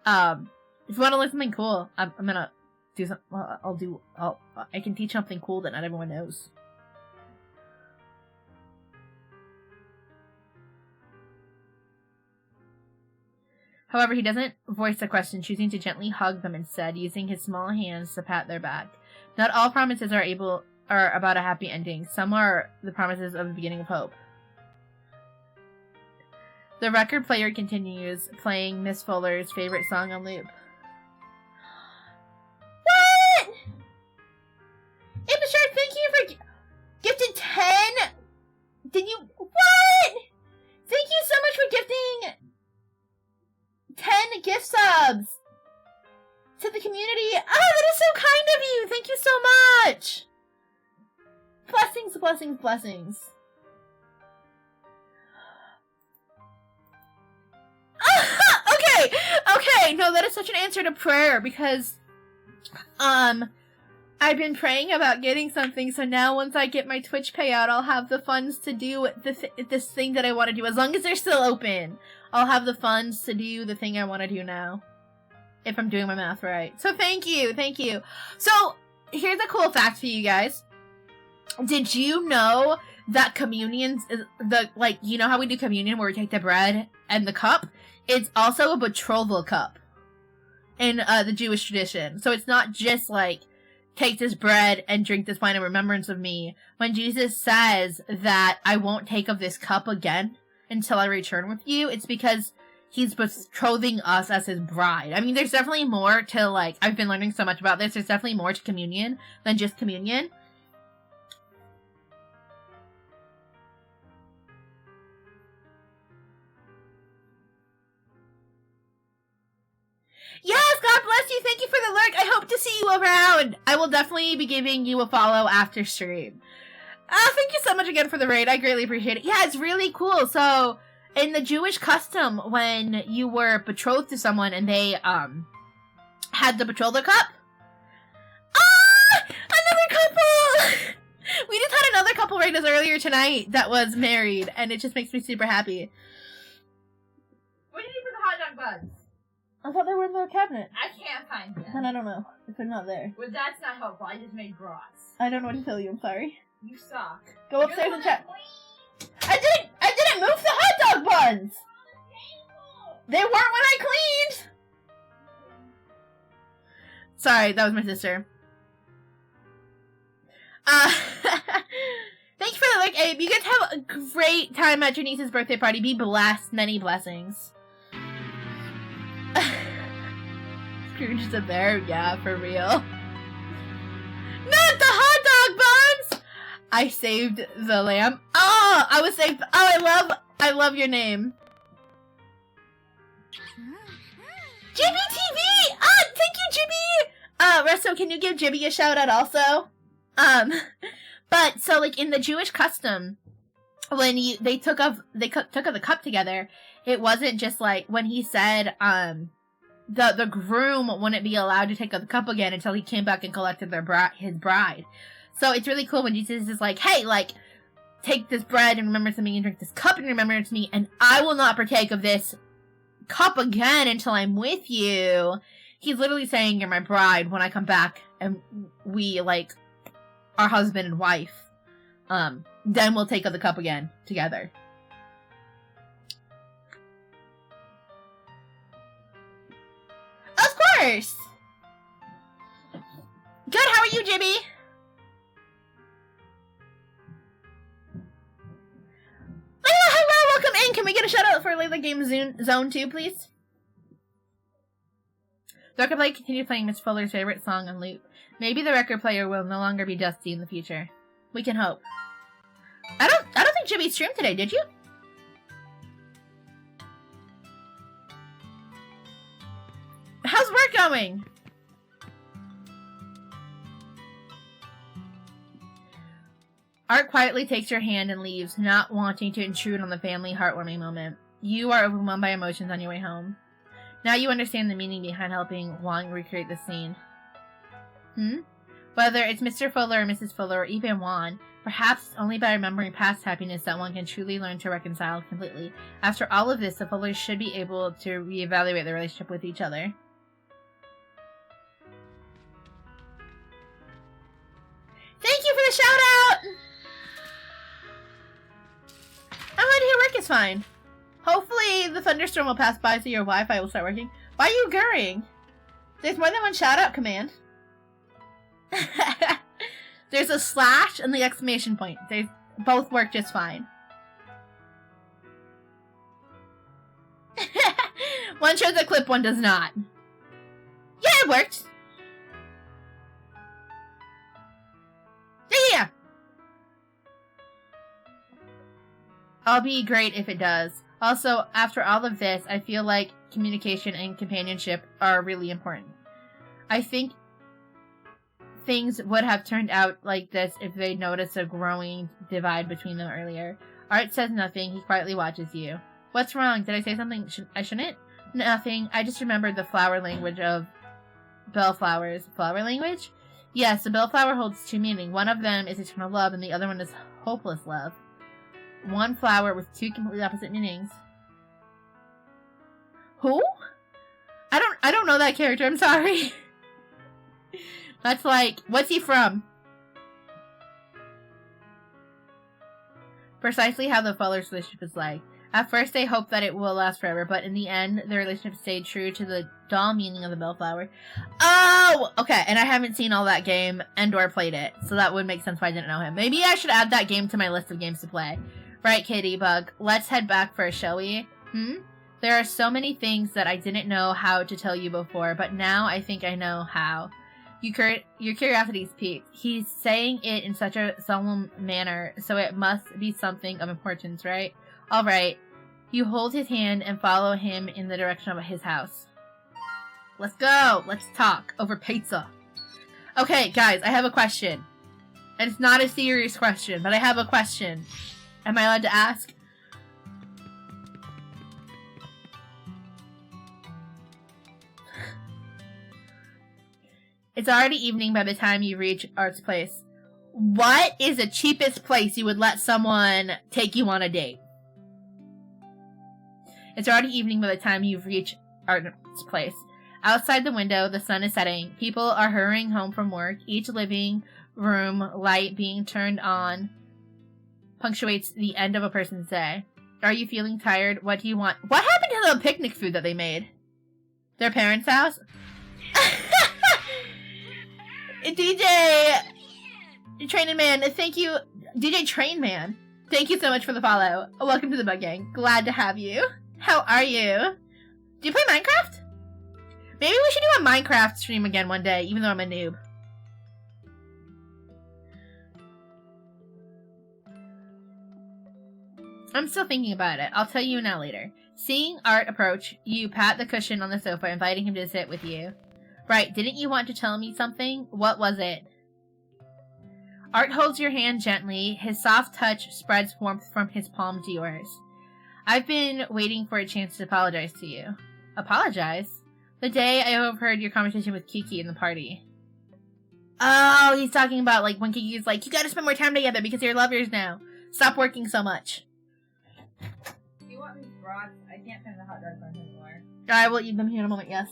if you want to learn something cool, I'm gonna do some, I can teach something cool that not everyone knows. However, he doesn't voice the question, choosing to gently hug them instead, using his small hands to pat their back. Not all promises are about a happy ending. Some are the promises of the beginning of hope. The record player continues, playing Miss Fuller's favorite song on loop. What? Shark, thank you for gifted 10. Did you? What? Thank you so much for gifting 10 gift subs to the community. Oh, that is so kind of you. Thank you so much. Blessings, blessings, blessings. Okay, no, that is such an answer to prayer, because, I've been praying about getting something, so now once I get my Twitch payout, I'll have the funds to do this thing that I want to do, as long as they're still open. I'll have the funds to do the thing I want to do now. If I'm doing my math right. So thank you. So, here's a cool fact for you guys. Did you know that communions, you know how we do communion where we take the bread and the cup? It's also a betrothal cup in the Jewish tradition. So it's not just like, take this bread and drink this wine in remembrance of me. When Jesus says that I won't take of this cup again until I return with you, it's because he's betrothing us as his bride. I mean, there's definitely more to, like, I've been learning so much about this. There's definitely more to communion than just communion. Yes, God bless you. Thank you for the lurk. I hope to see you around. I will definitely be giving you a follow after stream. Thank you so much again for the raid. I greatly appreciate it. Yeah, it's really cool. So, in the Jewish custom, when you were betrothed to someone and they, had the betrothal cup. Another couple! We just had another couple raid us earlier tonight that was married, and it just makes me super happy. What do you need for the hot dog buns? I thought they were in the cabinet. I can't find them. And I don't know if they're not there. Well, that's not helpful. I just made brats. I don't know what to tell you. I'm sorry. You suck. Go upstairs and check. I didn't move the hot dog buns. They weren't when I cleaned. Sorry, that was my sister. Thank you for the like, Abe. You guys have a great time at your niece's birthday party. Be blessed. Many blessings. Scrooge is there? Yeah, for real. Not the hot dog buns! I saved the lamb. Oh, I was saved. Oh, I love your name. Jibby TV! Ah, thank you, Jibby! Resto, can you give Jibby a shout out also? But, so, like, in the Jewish custom, when they took of the cup together, it wasn't just like, when he said, the groom wouldn't be allowed to take the cup again until he came back and collected his bride. So it's really cool when Jesus is like, hey, like, take this bread in remembrance of me and drink this cup in remembrance of me, and I will not partake of this cup again until I'm with you. He's literally saying, you're my bride when I come back and we, like, are husband and wife. Then we'll take of the cup again together. Of course! Good, how are you, Jibby? Layla, hello, welcome in. Can we get a shout out for Layla Game Zone 2, please? The record player continues playing Miss Fuller's favorite song on loop. Maybe the record player will no longer be dusty in the future. We can hope. I don't think Jibby streamed today, did you? How's work going? Art quietly takes your hand and leaves, not wanting to intrude on the family heartwarming moment. You are overwhelmed by emotions on your way home. Now you understand the meaning behind helping Wong recreate the scene. Whether it's Mr. Fuller or Mrs. Fuller or even Juan, perhaps only by remembering past happiness that one can truly learn to reconcile completely. After all of this, the Fullers should be able to reevaluate their relationship with each other. Thank you for the shout out! I'm glad to hear work is fine. Hopefully the thunderstorm will pass by so your Wi-Fi will start working. Why are you gurring? There's more than one shout out command. There's a slash and the exclamation point. They both work just fine. One shows a clip, one does not. Yeah, it worked. Yeah. I'll be great if it does. Also, after all of this, I feel like communication and companionship are really important. I think things would have turned out like this if they noticed a growing divide between them earlier. Art says nothing. He quietly watches you. What's wrong? Did I say something I shouldn't? Nothing. I just remembered the flower language of bellflowers. Flower language? Yes, the bellflower holds two meanings. One of them is eternal love, and the other one is hopeless love. One flower with two completely opposite meanings. Who? I don't know that character, I'm sorry. That's like, what's he from? Precisely how the Fuller's relationship is like. At first, they hope that it will last forever, but in the end, their relationship stayed true to the doll meaning of the bellflower. Oh! Okay, and I haven't seen all that game and/or played it, so that would make sense why I didn't know him. Maybe I should add that game to my list of games to play. Right, Kitty Bug, let's head back first, shall we? There are so many things that I didn't know how to tell you before, but now I think I know how. Your curiosity's piqued. He's saying it in such a solemn manner, so it must be something of importance, right? All right. You hold his hand and follow him in the direction of his house. Let's go. Let's talk over pizza. Okay, guys, I have a question. And it's not a serious question, but I have a question. Am I allowed to ask? It's already evening by the time you reach Art's place. What is the cheapest place you would let someone take you on a date? It's already evening by the time you've reached Art's place. Outside the window, the sun is setting. People are hurrying home from work. Each living room light being turned on punctuates the end of a person's day. Are you feeling tired? What do you want? What happened to the picnic food that they made? Their parents' house? DJ Train Man, thank you. DJ Train Man, thank you so much for the follow. Welcome to the Bug Gang. Glad to have you. How are you? Do you play Minecraft? Maybe we should do a Minecraft stream again one day, even though I'm a noob. I'm still thinking about it. I'll tell you now later. Seeing Art approach, you pat the cushion on the sofa, inviting him to sit with you. Right, didn't you want to tell me something? What was it? Art holds your hand gently. His soft touch spreads warmth from his palm to yours. I've been waiting for a chance to apologize to you. Apologize? The day I overheard your conversation with Kiki in the party. Oh, he's talking about like when Kiki's like, you gotta spend more time together because you're lovers now. Stop working so much. Do you want these brats? I can't find the hot dogs on anymore. I will eat them here in a moment, yes.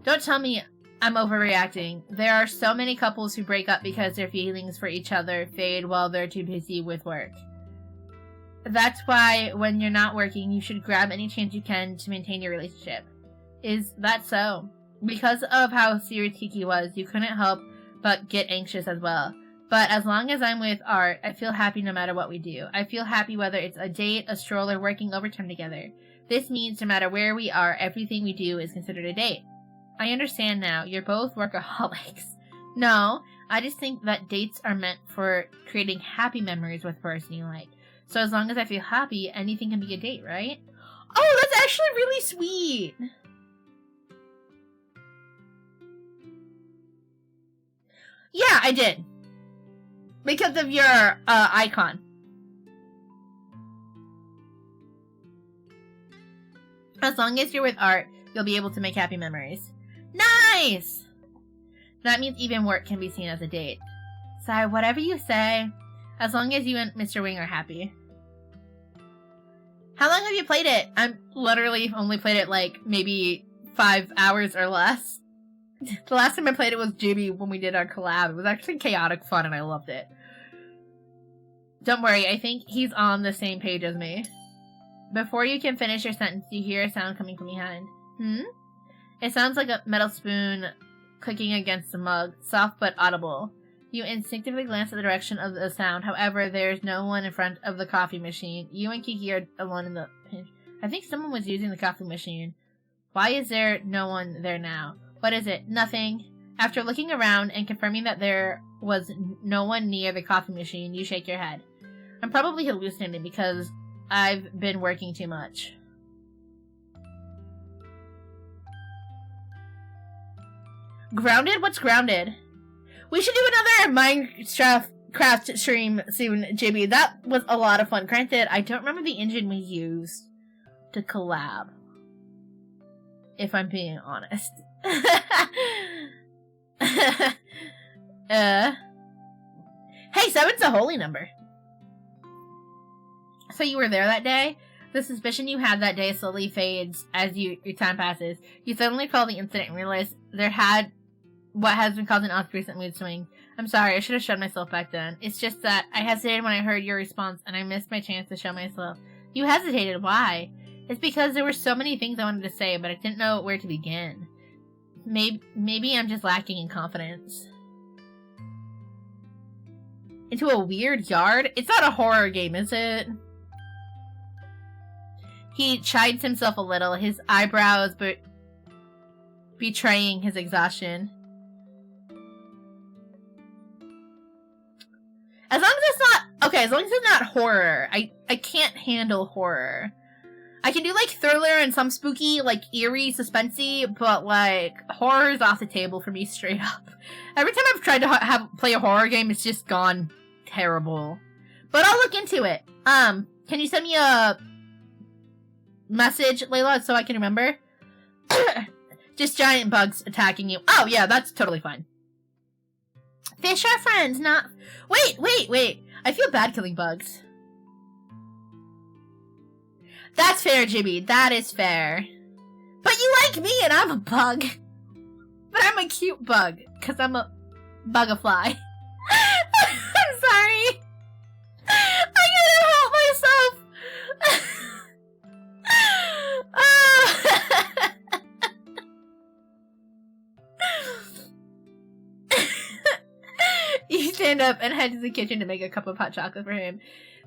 Don't tell me I'm overreacting. There are so many couples who break up because their feelings for each other fade while they're too busy with work. That's why when you're not working, you should grab any chance you can to maintain your relationship. Is that so? Because of how serious Kiki was, you couldn't help but get anxious as well. But as long as I'm with Art, I feel happy no matter what we do. I feel happy whether it's a date, a stroll, or working overtime together. This means no matter where we are, everything we do is considered a date. I understand now. You're both workaholics. No, I just think that dates are meant for creating happy memories with the person you like. So as long as I feel happy, anything can be a date, right? Oh, that's actually really sweet. Yeah, I did. Because of your icon. As long as you're with Art, you'll be able to make happy memories. Nice! That means even work can be seen as a date. Sorry, whatever you say. As long as you and Mr. Wing are happy. How long have you played it? I'm literally only played it like maybe 5 hours or less. The last time I played it was JB when we did our collab. It was actually chaotic fun and I loved it. Don't worry, I think he's on the same page as me. Before you can finish your sentence, you hear a sound coming from behind. It sounds like a metal spoon clicking against a mug, soft but audible. You instinctively glance at the direction of the sound. However, there's no one in front of the coffee machine. You and Kiki are alone in the pinch. I think someone was using the coffee machine. Why is there no one there now? What is it? Nothing. After looking around and confirming that there was no one near the coffee machine, you shake your head. I'm probably hallucinating because I've been working too much. Grounded? What's grounded? We should do another Minecraft stream soon, JB. That was a lot of fun. Granted, I don't remember the engine we used to collab. If I'm being honest. Hey, 7's a holy number. So you were there that day? The suspicion you had that day slowly fades as your time passes. You suddenly recall the incident and realize what has been causing Oscar's recent mood swing. I'm sorry, I should have shut myself back then. It's just that I hesitated when I heard your response, and I missed my chance to show myself. You hesitated, why? It's because there were so many things I wanted to say, but I didn't know where to begin. Maybe I'm just lacking in confidence. Into a weird yard? It's not a horror game, is it? He chides himself a little, his eyebrows betraying his exhaustion. As long as it's not horror. I can't handle horror. I can do, like, thriller and some spooky, like, eerie, suspensey, but, like, horror's off the table for me straight up. Every time I've tried to play a horror game, it's just gone terrible. But I'll look into it. Can you send me a message, Layla, so I can remember? Just giant bugs attacking you. Oh, yeah, that's totally fine. Fish are friends, not... Wait. I feel bad killing bugs. That's fair, Jimmy. That is fair. But you like me and I'm a bug. But I'm a cute bug, because I'm a bugafly. I'm sorry. I couldn't help myself. You stand up and head to the kitchen to make a cup of hot chocolate for him.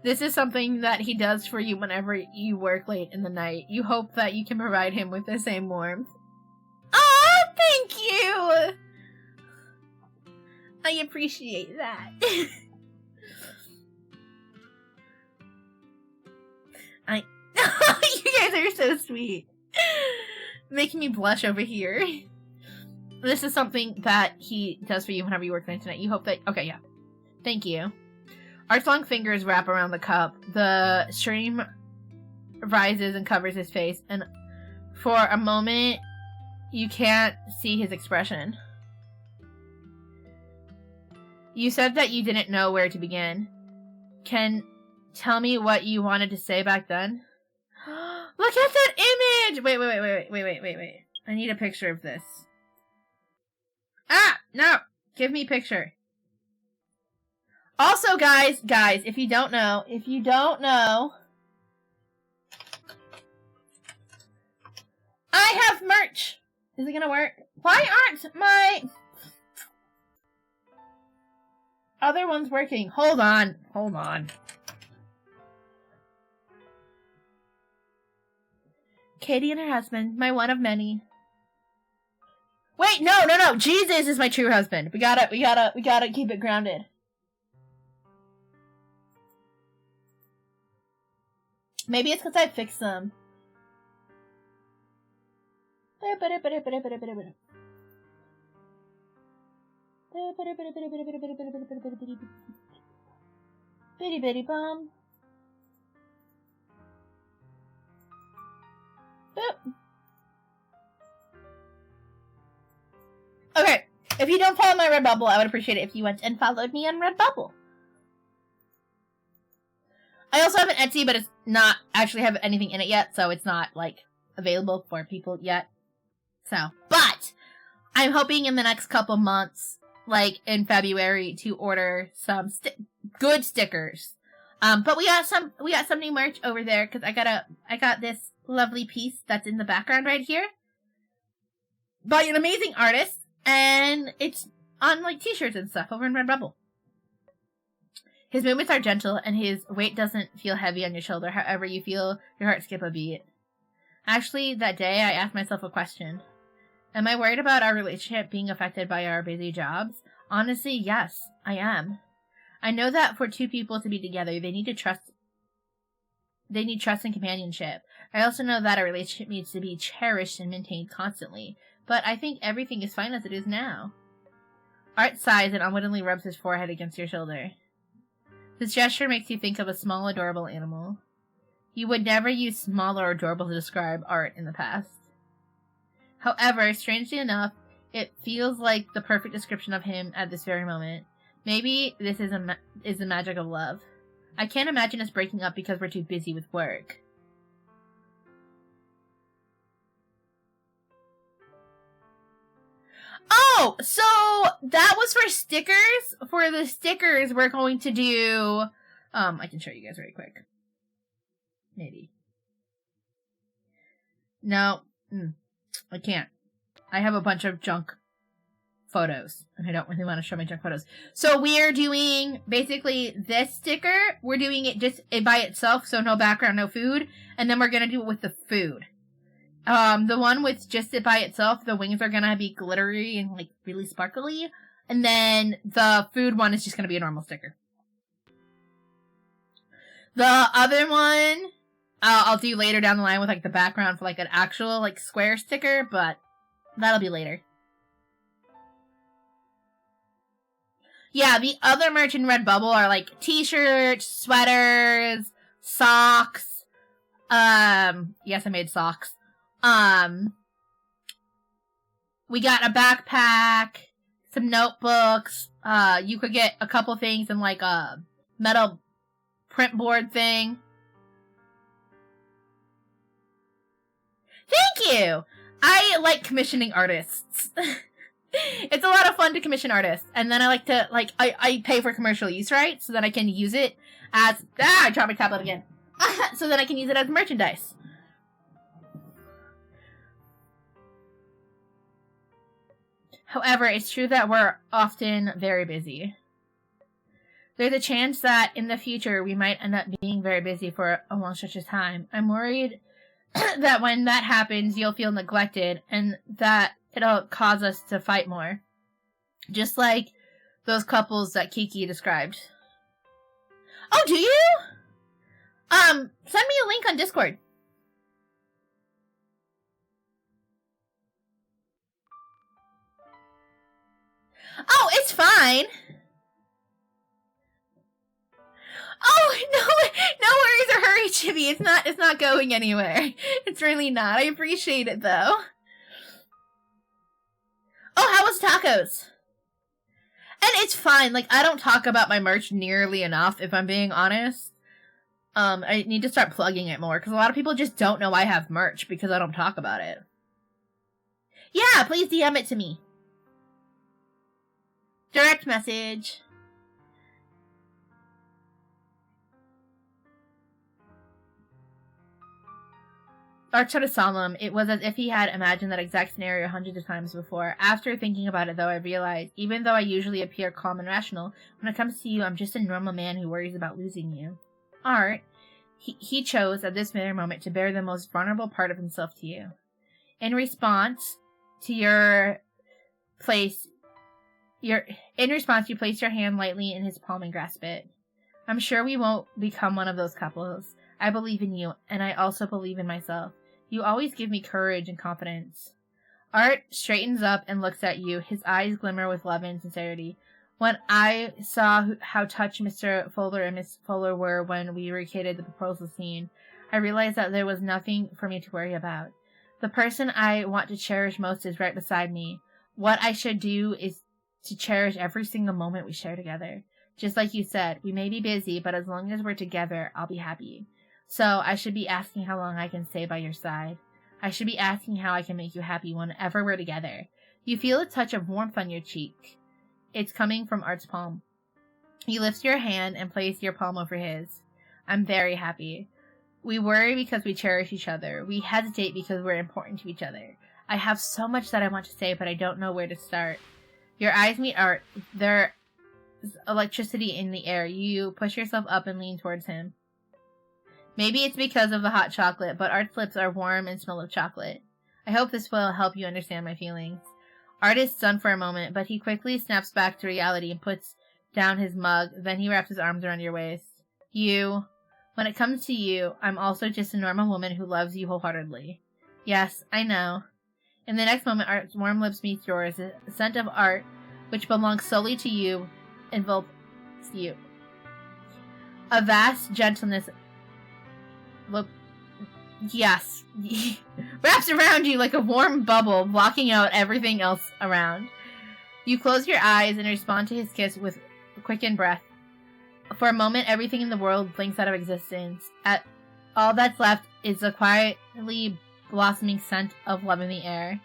This is something that he does for you whenever you work late in the night. You hope that you can provide him with the same warmth. Oh, thank you! I appreciate that. You guys are so sweet. Making me blush over here. This is something that he does for you whenever you work late tonight. You hope that... Okay, yeah. Thank you. Art's long fingers wrap around the cup. The stream rises and covers his face, and for a moment, you can't see his expression. You said that you didn't know where to begin. Can tell me what you wanted to say back then? Look at that image! Wait. I need a picture of this. Ah! No! Give me a picture. Also, guys, if you don't know, I have merch! Is it gonna work? Why aren't my other ones working? Hold on. Katie and her husband, my one of many. Wait, no. Jesus is my true husband. We gotta keep it grounded. Maybe it's because I fixed them. Bitty bitty bum. Boop. Okay, if you don't follow my Redbubble, I would appreciate it if you went and followed me on Redbubble. I also have an Etsy, but it's not actually have anything in it yet, so it's not, like, available for people yet. So, but I'm hoping in the next couple months, like in February, to order some good stickers. But we got some new merch over there because I got this lovely piece that's in the background right here by an amazing artist, and it's on like t-shirts and stuff over in Redbubble. His movements are gentle, and his weight doesn't feel heavy on your shoulder. However, you feel your heart skip a beat. Actually, that day, I asked myself a question. Am I worried about our relationship being affected by our busy jobs? Honestly, yes, I am. I know that for two people to be together, they need trust and companionship. I also know that a relationship needs to be cherished and maintained constantly. But I think everything is fine as it is now. Art sighs and unwittingly rubs his forehead against your shoulder. This gesture makes you think of a small, adorable animal. You would never use small or adorable to describe Art in the past. However, strangely enough, it feels like the perfect description of him at this very moment. Maybe this is the magic of love. I can't imagine us breaking up because we're too busy with work. Oh, so that was for stickers. For the stickers, we're going to do... I can show you guys very quick. Maybe. No. I can't. I have a bunch of junk photos, and I don't really want to show my junk photos. So we're doing, basically, this sticker. We're doing it just by itself, so no background, no food. And then we're going to do it with the food. The one with just it by itself, the wings are going to be glittery and, like, really sparkly. And then the food one is just going to be a normal sticker. The other one, I'll do later down the line with, like, the background for, like, an actual, like, square sticker, but that'll be later. Yeah, the other merch in Redbubble are, like, t-shirts, sweaters, socks. Yes, I made socks. We got a backpack, some notebooks. You could get a couple things in, like, a metal print board thing. Thank you! I like commissioning artists. It's a lot of fun to commission artists. And then I like to, like, I pay for commercial use rights so that I can use it as... I dropped my tablet again. So that I can use it as merchandise. However, it's true that we're often very busy. There's a chance that in the future we might end up being very busy for a long stretch of time. I'm worried that when that happens, you'll feel neglected and that it'll cause us to fight more. Just like those couples that Kiki described. Oh, do you? Send me a link on Discord. Oh, it's fine. Oh, no worries or hurry, Chibi. It's not going anywhere. It's really not. I appreciate it, though. Oh, how was tacos? And it's fine. Like, I don't talk about my merch nearly enough, if I'm being honest. I need to start plugging it more, because a lot of people just don't know I have merch, because I don't talk about it. Yeah, please DM it to me. Direct message. Arch sort of solemn. It was as if he had imagined that exact scenario hundreds of times before. After thinking about it, though, I realized, even though I usually appear calm and rational, when it comes to you, I'm just a normal man who worries about losing you. Art, he chose, at this very moment, to bear the most vulnerable part of himself to you. In response, you place your hand lightly in his palm and grasp it. I'm sure we won't become one of those couples. I believe in you, and I also believe in myself. You always give me courage and confidence. Art straightens up and looks at you. His eyes glimmer with love and sincerity. When I saw how touched Mr. Fuller and Miss Fuller were when we recreated the proposal scene, I realized that there was nothing for me to worry about. The person I want to cherish most is right beside me. What I should do is to cherish every single moment we share together. Just like you said, we may be busy, but as long as we're together, I'll be happy. So, I should be asking how long I can stay by your side. I should be asking how I can make you happy whenever we're together. You feel a touch of warmth on your cheek. It's coming from Art's palm. He lifts your hand and places your palm over his. I'm very happy. We worry because we cherish each other. We hesitate because we're important to each other. I have so much that I want to say, but I don't know where to start. Your eyes meet Art. There's electricity in the air. You push yourself up and lean towards him. Maybe it's because of the hot chocolate, but Art's lips are warm and smell of chocolate. I hope this will help you understand my feelings. Art is stunned for a moment, but he quickly snaps back to reality and puts down his mug. Then he wraps his arms around your waist. When it comes to you, I'm also just a normal woman who loves you wholeheartedly. Yes, I know. In the next moment, Art's warm lips meet yours. The scent of Art, which belongs solely to you, envelops you. A vast gentleness wraps around you like a warm bubble, blocking out everything else around. You close your eyes and respond to his kiss with a quickened breath. For a moment, everything in the world blinks out of existence. All that's left is the quietly blossoming scent of love in the air.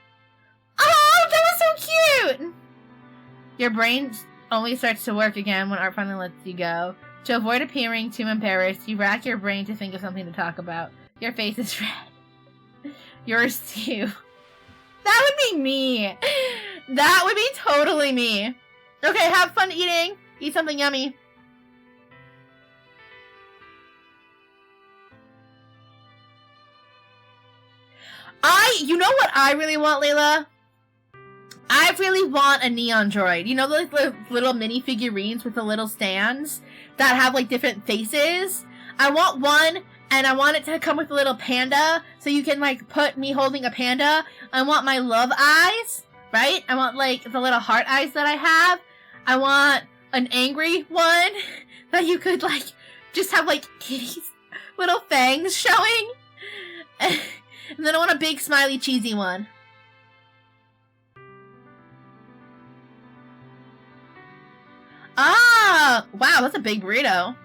Oh, that was so cute! Your brain only starts to work again when art finally lets you go. To avoid appearing too embarrassed, you rack your brain to think of something to talk about. Your face is red. Yours too. That would be me. That would be totally me. Okay, have fun eating. Eat something yummy. You know what I really want, Layla? I really want a neon droid. You know those little mini figurines with the little stands that have like different faces? I want one, and I want it to come with a little panda, so you can like put me holding a panda. I want my love eyes, right? I want like the little heart eyes that I have. I want an angry one that you could like just have like kitty's little fangs showing. And then I want a big smiley cheesy one. Ah, wow, that's a big burrito.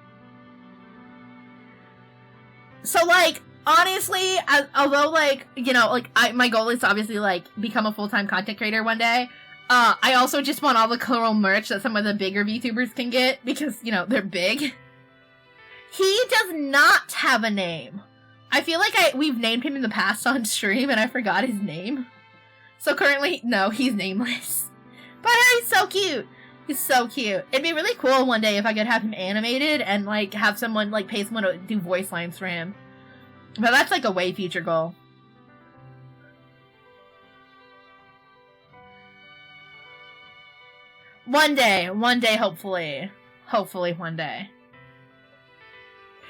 So, like, honestly, although, like, you know, like, my goal is to obviously, like, become a full-time content creator one day, I also just want all the cool merch that some of the bigger VTubers can get, because, you know, they're big. He does not have a name. I feel like we've named him in the past on stream, and I forgot his name. So currently, no, he's nameless. But he's so cute. He's so cute. It'd be really cool one day if I could have him animated and, like, have someone, like, pay someone to do voice lines for him. But that's, like, a way future goal. One day, hopefully. Hopefully one day.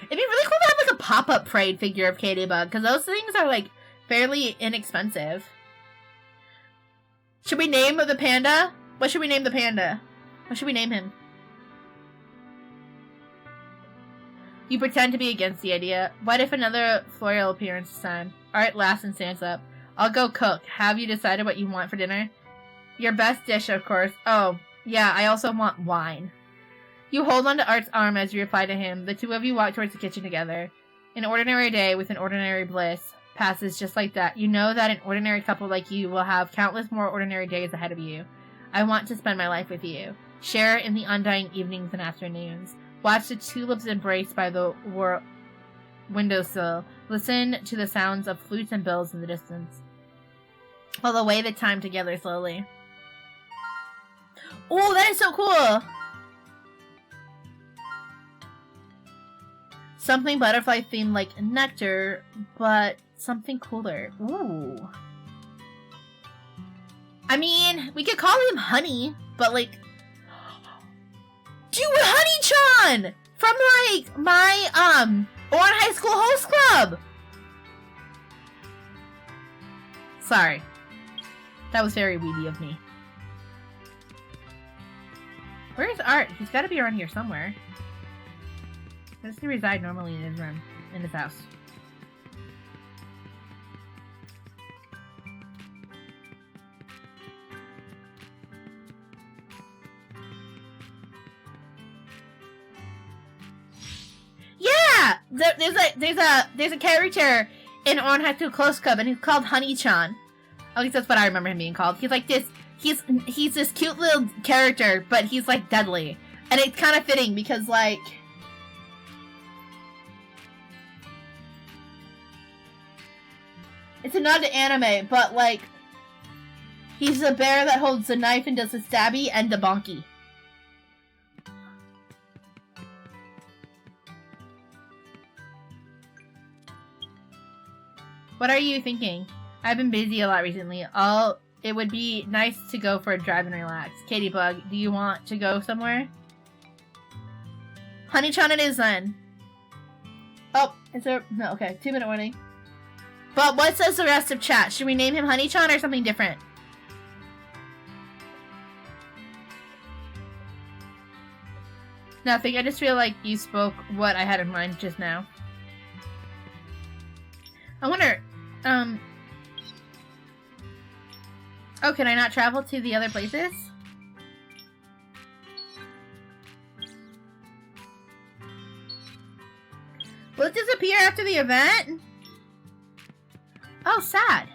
It'd be really cool to have, like, a pop-up parade figure of Katybug, because those things are, like, fairly inexpensive. Should we name the panda? What should we name the panda? What should we name him? You pretend to be against the idea. What if another floral appearance this time? Art laughs and stands up. I'll go cook. Have you decided what you want for dinner? Your best dish, of course. Oh, yeah, I also want wine. You hold onto Art's arm as you reply to him. The two of you walk towards the kitchen together. An ordinary day with an ordinary bliss passes just like that. You know that an ordinary couple like you will have countless more ordinary days ahead of you. I want to spend my life with you. Share in the undying evenings and afternoons. Watch the tulips embrace by the windowsill. Listen to the sounds of flutes and bells in the distance. While away the time together slowly. Oh, that is so cool! Something butterfly themed like nectar, but something cooler. Ooh. I mean, we could call him Honey, but like... Dude, Honey-chan! From like, my, Oran High School Host Club! Sorry. That was very weedy of me. Where's Art? He's gotta be around here somewhere. Where does he reside normally in his room? In his house? Yeah! There's a character in Oran High School Close Club, and he's called Honey-chan. At least that's what I remember him being called. He's like this, he's this cute little character, but he's like deadly. And it's kind of fitting because like... It's a nod to anime, but like... He's a bear that holds a knife and does a stabby and a bonky. What are you thinking? I've been busy a lot recently. It would be nice to go for a drive and relax. Katybug, do you want to go somewhere? Honey-chan it is then. Oh, is there... No, okay. 2-minute warning. But what says the rest of chat? Should we name him Honey-chan or something different? Nothing. I just feel like you spoke what I had in mind just now. I wonder, oh, can I not travel to the other places? Will it disappear after the event? Oh, sad.